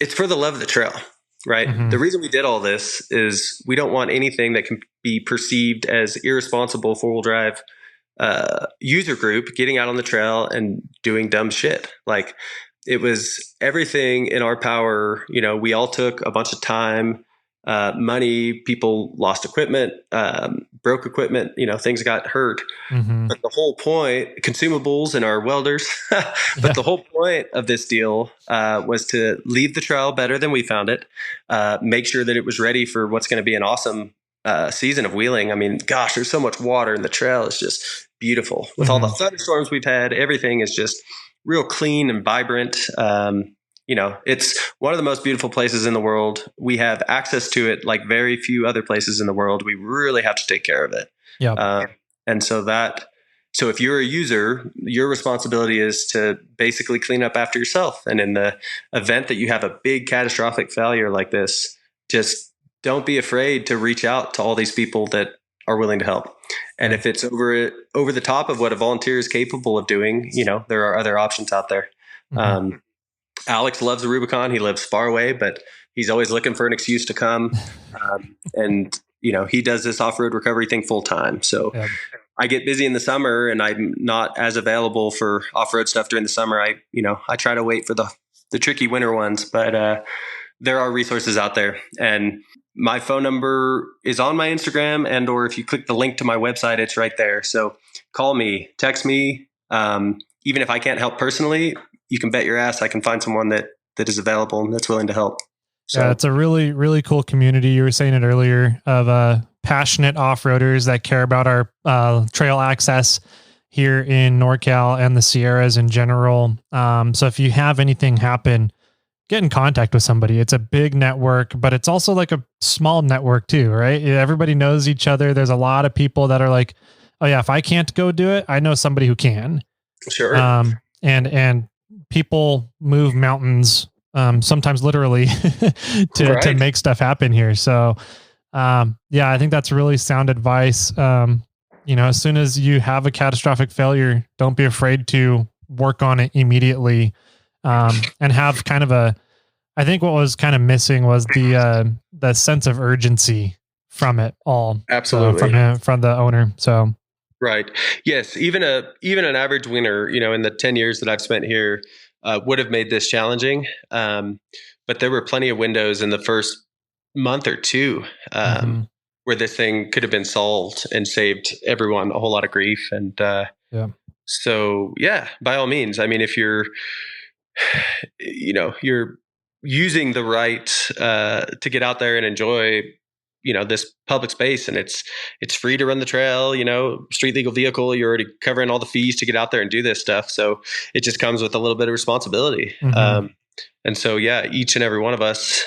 it's for the love of the trail, right? Mm-hmm. The reason we did all this is we don't want anything that can be perceived as irresponsible four-wheel drive user group getting out on the trail and doing dumb shit. Like, it was everything in our power. We all took a bunch of time, money, people lost equipment, broke equipment, things got hurt. Mm-hmm. But the whole point, consumables and our welders, but the whole point of this deal was to leave the trail better than we found it, make sure that it was ready for what's going to be an awesome season of wheeling. I mean, gosh, there's so much water and the trail is just beautiful. With all the thunderstorms we've had, everything is just real clean and vibrant. It's one of the most beautiful places in the world. We have access to it like very few other places in the world. We really have to take care of it. Yeah. And so if you're a user, your responsibility is to basically clean up after yourself. And in the event that you have a big catastrophic failure like this, just don't be afraid to reach out to all these people that are willing to help. And if it's over the top of what a volunteer is capable of doing, there are other options out there. Mm-hmm. Alex loves the Rubicon. He lives far away, but he's always looking for an excuse to come. And he does this off-road recovery thing full time. So I get busy in the summer and I'm not as available for off-road stuff during the summer. I try to wait for the tricky winter ones, but there are resources out there. And my phone number is on my Instagram, or if you click the link to my website, it's right there. So call me, text me. Even if I can't help personally, you can bet your ass I can find someone that is available and that's willing to help. So yeah, it's a really, really cool community. You were saying it earlier, of passionate off-roaders that care about our trail access here in NorCal and the Sierras in general. So if you have anything happen, get in contact with somebody. It's a big network, but it's also like a small network too, right? Everybody knows each other. There's a lot of people that are like, oh yeah, if I can't go do it, I know somebody who can. Sure. And people move mountains, sometimes literally to make stuff happen here. So, I think that's really sound advice. As soon as you have a catastrophic failure, don't be afraid to work on it immediately. And have kind of I think what was kind of missing was the sense of urgency from it all. Absolutely. From the owner. So. Right. Yes. Even an average winter, in the 10 years that I've spent here, would have made this challenging. But there were plenty of windows in the first month or two, where this thing could have been solved and saved everyone a whole lot of grief. And, so by all means, I mean, if you're using the right, to get out there and enjoy, this public space, and it's free to run the trail, street legal vehicle, you're already covering all the fees to get out there and do this stuff. So it just comes with a little bit of responsibility. Mm-hmm. And so, each and every one of us,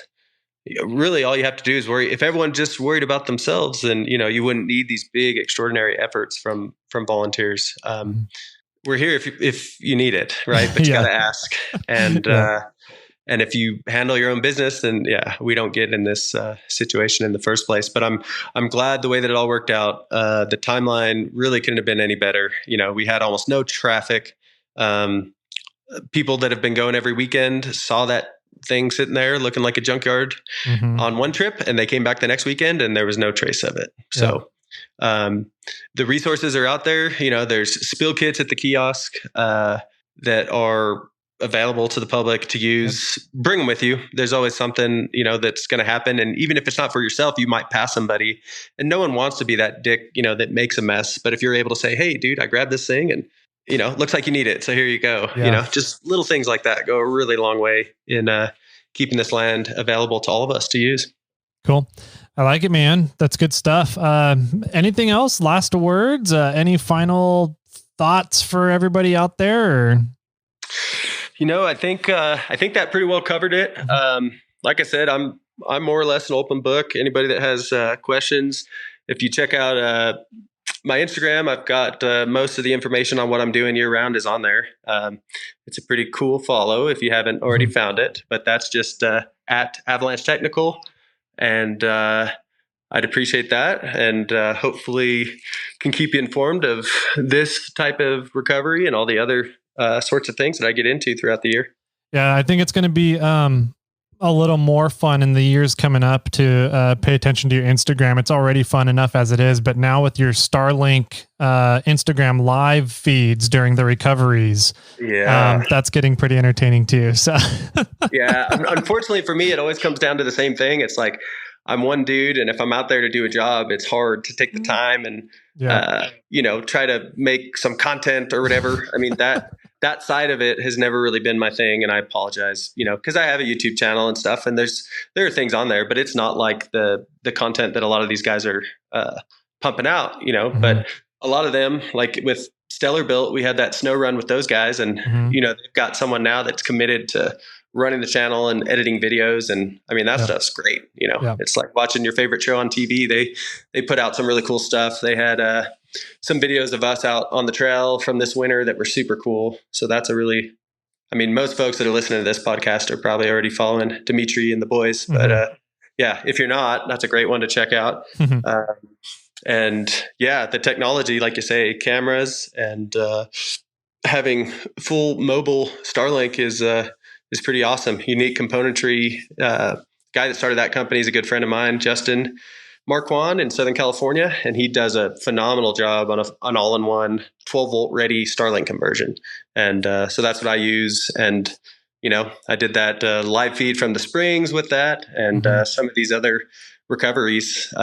really all you have to do is worry. If everyone just worried about themselves, then, you wouldn't need these big, extraordinary efforts from volunteers. We're here if you need it, right? But you got to ask. And, and if you handle your own business, then we don't get in this situation in the first place. But I'm glad the way that it all worked out. The timeline really couldn't have been any better. We had almost no traffic. People that have been going every weekend saw that thing sitting there looking like a junkyard on one trip, and they came back the next weekend and there was no trace of it. So the resources are out there. There's spill kits at the kiosk that are available to the public to use. Bring them with you. There's always something, that's going to happen. And even if it's not for yourself, you might pass somebody, and no one wants to be that dick, that makes a mess. But if you're able to say, hey dude, I grabbed this thing and looks like you need it. So here you go. Yeah. Just little things like that go a really long way in keeping this land available to all of us to use. Cool. I like it, man. That's good stuff. Anything else? Last words? Any final thoughts for everybody out there? Or? I think that pretty well covered it. Like I said, I'm more or less an open book. Anybody that has questions, if you check out my Instagram, I've got most of the information on what I'm doing year round is on there. It's a pretty cool follow if you haven't already found it, but that's just at Avalanche Technical. And I'd appreciate that, and hopefully can keep you informed of this type of recovery and all the other sorts of things that I get into throughout the year. Yeah, I think it's going to be a little more fun in the years coming up to pay attention to your Instagram. It's already fun enough as it is, but now with your Starlink Instagram live feeds during the recoveries, that's getting pretty entertaining too. So yeah, unfortunately for me, it always comes down to the same thing. It's like, I'm one dude, and if I'm out there to do a job, it's hard to take the time and try to make some content or whatever. I mean, that side of it has never really been my thing, and I apologize, because I have a YouTube channel and stuff, and there are things on there, but it's not like the content that a lot of these guys are pumping out, But a lot of them, like with Stellar Built, we had that snow run with those guys, and they've got someone now that's committed to running the channel and editing videos. And I mean, that stuff's great. It's like watching your favorite show on TV. They put out some really cool stuff. They had some videos of us out on the trail from this winter that were super cool. So that's most folks that are listening to this podcast are probably already following Dimitri and the boys, but if you're not, that's a great one to check out. And the technology, like you say, cameras and having full mobile Starlink is pretty awesome. Unique componentry. Guy that started that company is a good friend of mine, Justin Marquand in Southern California, and he does a phenomenal job on an all-in-one 12-volt ready Starlink conversion. And so that's what I use. And I did that live feed from the Springs with that, and some of these other recoveries.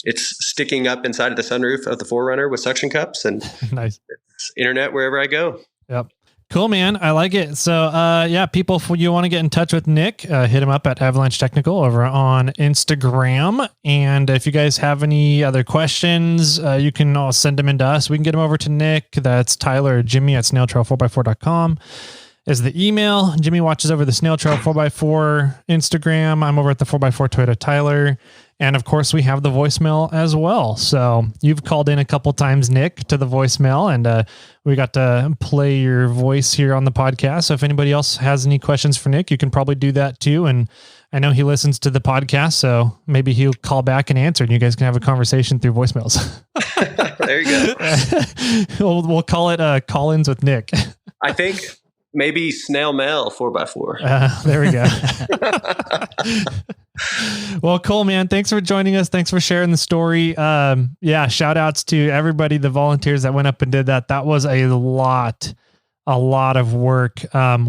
It's sticking up inside of the sunroof of the 4Runner with suction cups, and nice. It's internet wherever I go. Yep. Cool, man. I like it. So, people, if you want to get in touch with Nick, hit him up at Avalanche Technical over on Instagram. And if you guys have any other questions, you can all send them in to us. We can get them over to Nick. That's Tyler or Jimmy at snailtrail4x4.com is the email. Jimmy watches over the Snail Trail 4x4 Instagram. I'm over at the 4x4 Toyota Tyler. And of course, we have the voicemail as well. So you've called in a couple times, Nick, to the voicemail, and we got to play your voice here on the podcast. So if anybody else has any questions for Nick, you can probably do that too. And I know he listens to the podcast, so maybe he'll call back and answer, and you guys can have a conversation through voicemails. There you go. We'll call it call-ins with Nick. I think maybe snail mail 4x4. There we go. Well, cool, man. Thanks for joining us. Thanks for sharing the story. Shout outs to everybody, the volunteers that went up and did that. That was a lot of work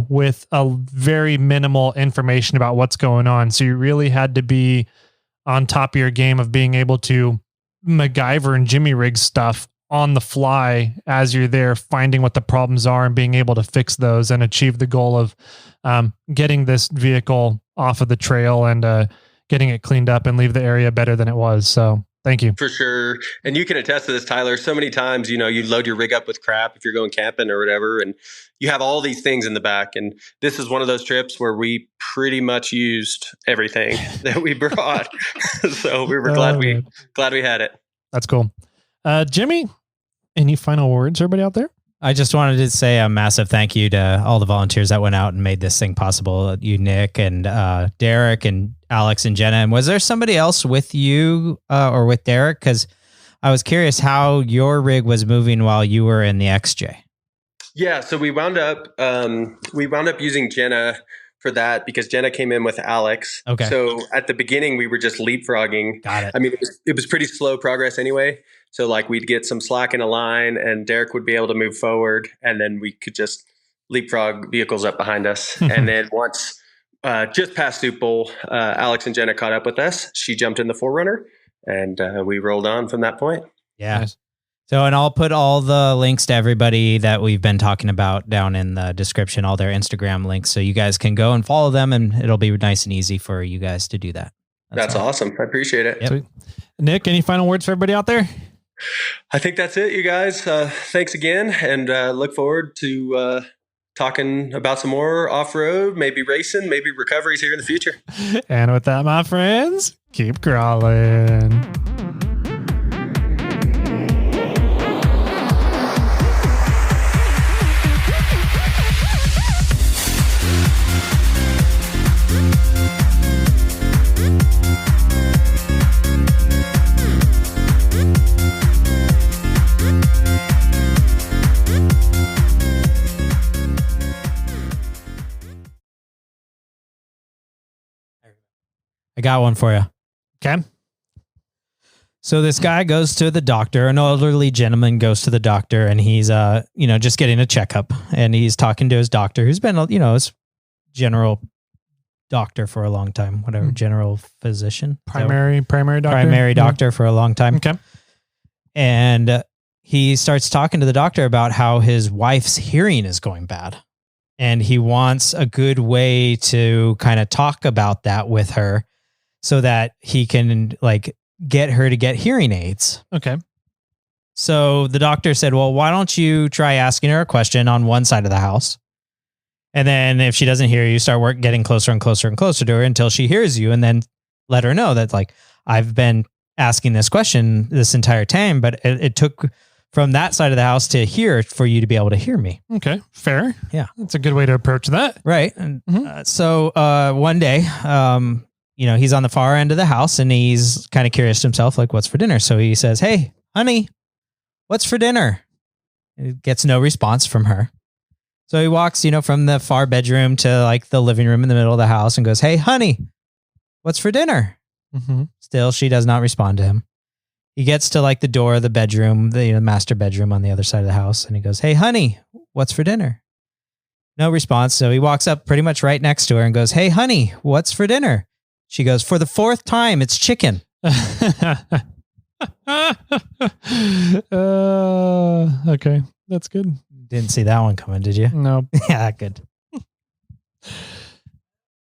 with a very minimal information about what's going on. So you really had to be on top of your game of being able to MacGyver and Jimmy rig stuff on the fly as you're there, finding what the problems are and being able to fix those and achieve the goal of getting this vehicle off of the trail and getting it cleaned up and leave the area better than it was. So thank you. For sure. And you can attest to this, Tyler. So many times, you load your rig up with crap if you're going camping or whatever, and you have all these things in the back. And this is one of those trips where we pretty much used everything that we brought. So we were glad we had it. That's cool. Jimmy, any final words, everybody out there? I just wanted to say a massive thank you to all the volunteers that went out and made this thing possible. You, Nick, and Derek, and Alex, and Jenna. And was there somebody else with you or with Derek? Because I was curious how your rig was moving while you were in the XJ. Yeah, so we wound up using Jenna for that because Jenna came in with Alex. Okay. So at the beginning, we were just leapfrogging. Got it. I mean, it was pretty slow progress anyway. So like we'd get some slack in a line and Derek would be able to move forward, and then we could just leapfrog vehicles up behind us. And then once just past Soup Bowl, Alex and Jenna caught up with us. She jumped in the 4Runner and we rolled on from that point. Yeah. Nice. So, and I'll put all the links to everybody that we've been talking about down in the description, all their Instagram links. So you guys can go and follow them, and it'll be nice and easy for you guys to do that. That's awesome. I appreciate it. Yep. Sweet. Nick, any final words for everybody out there? I think that's it, you guys. Thanks again, and look forward to talking about some more off-road, maybe racing, maybe recoveries here in the future. And with that, my friends, keep crawling. I got one for you. Okay. So this guy goes to the doctor, an elderly gentleman goes to the doctor, and he's, just getting a checkup, and he's talking to his doctor, who's been, his general doctor for a long time, whatever, general physician. Primary doctor. Primary doctor for a long time. Okay. And he starts talking to the doctor about how his wife's hearing is going bad. And he wants a good way to kind of talk about that with her so that he can get her to get hearing aids. Okay. So the doctor said, well, why don't you try asking her a question on one side of the house? And then if she doesn't hear you, start getting closer and closer and closer to her until she hears you, and then let her know that I've been asking this question this entire time, but it took from that side of the house to here for you to be able to hear me. Okay. Fair. Yeah. That's a good way to approach that. Right. And so one day, he's on the far end of the house and he's kind of curious to himself, what's for dinner? So he says, hey, honey, what's for dinner? He gets no response from her. So he walks, from the far bedroom to the living room in the middle of the house and goes, hey, honey, what's for dinner? Mm-hmm. Still, she does not respond to him. He gets to the door of the bedroom, the master bedroom on the other side of the house. And he goes, hey, honey, what's for dinner? No response. So he walks up pretty much right next to her and goes, hey, honey, what's for dinner? She goes, for the fourth time, it's chicken. Okay. That's good. Didn't see that one coming, did you? No. Yeah, good.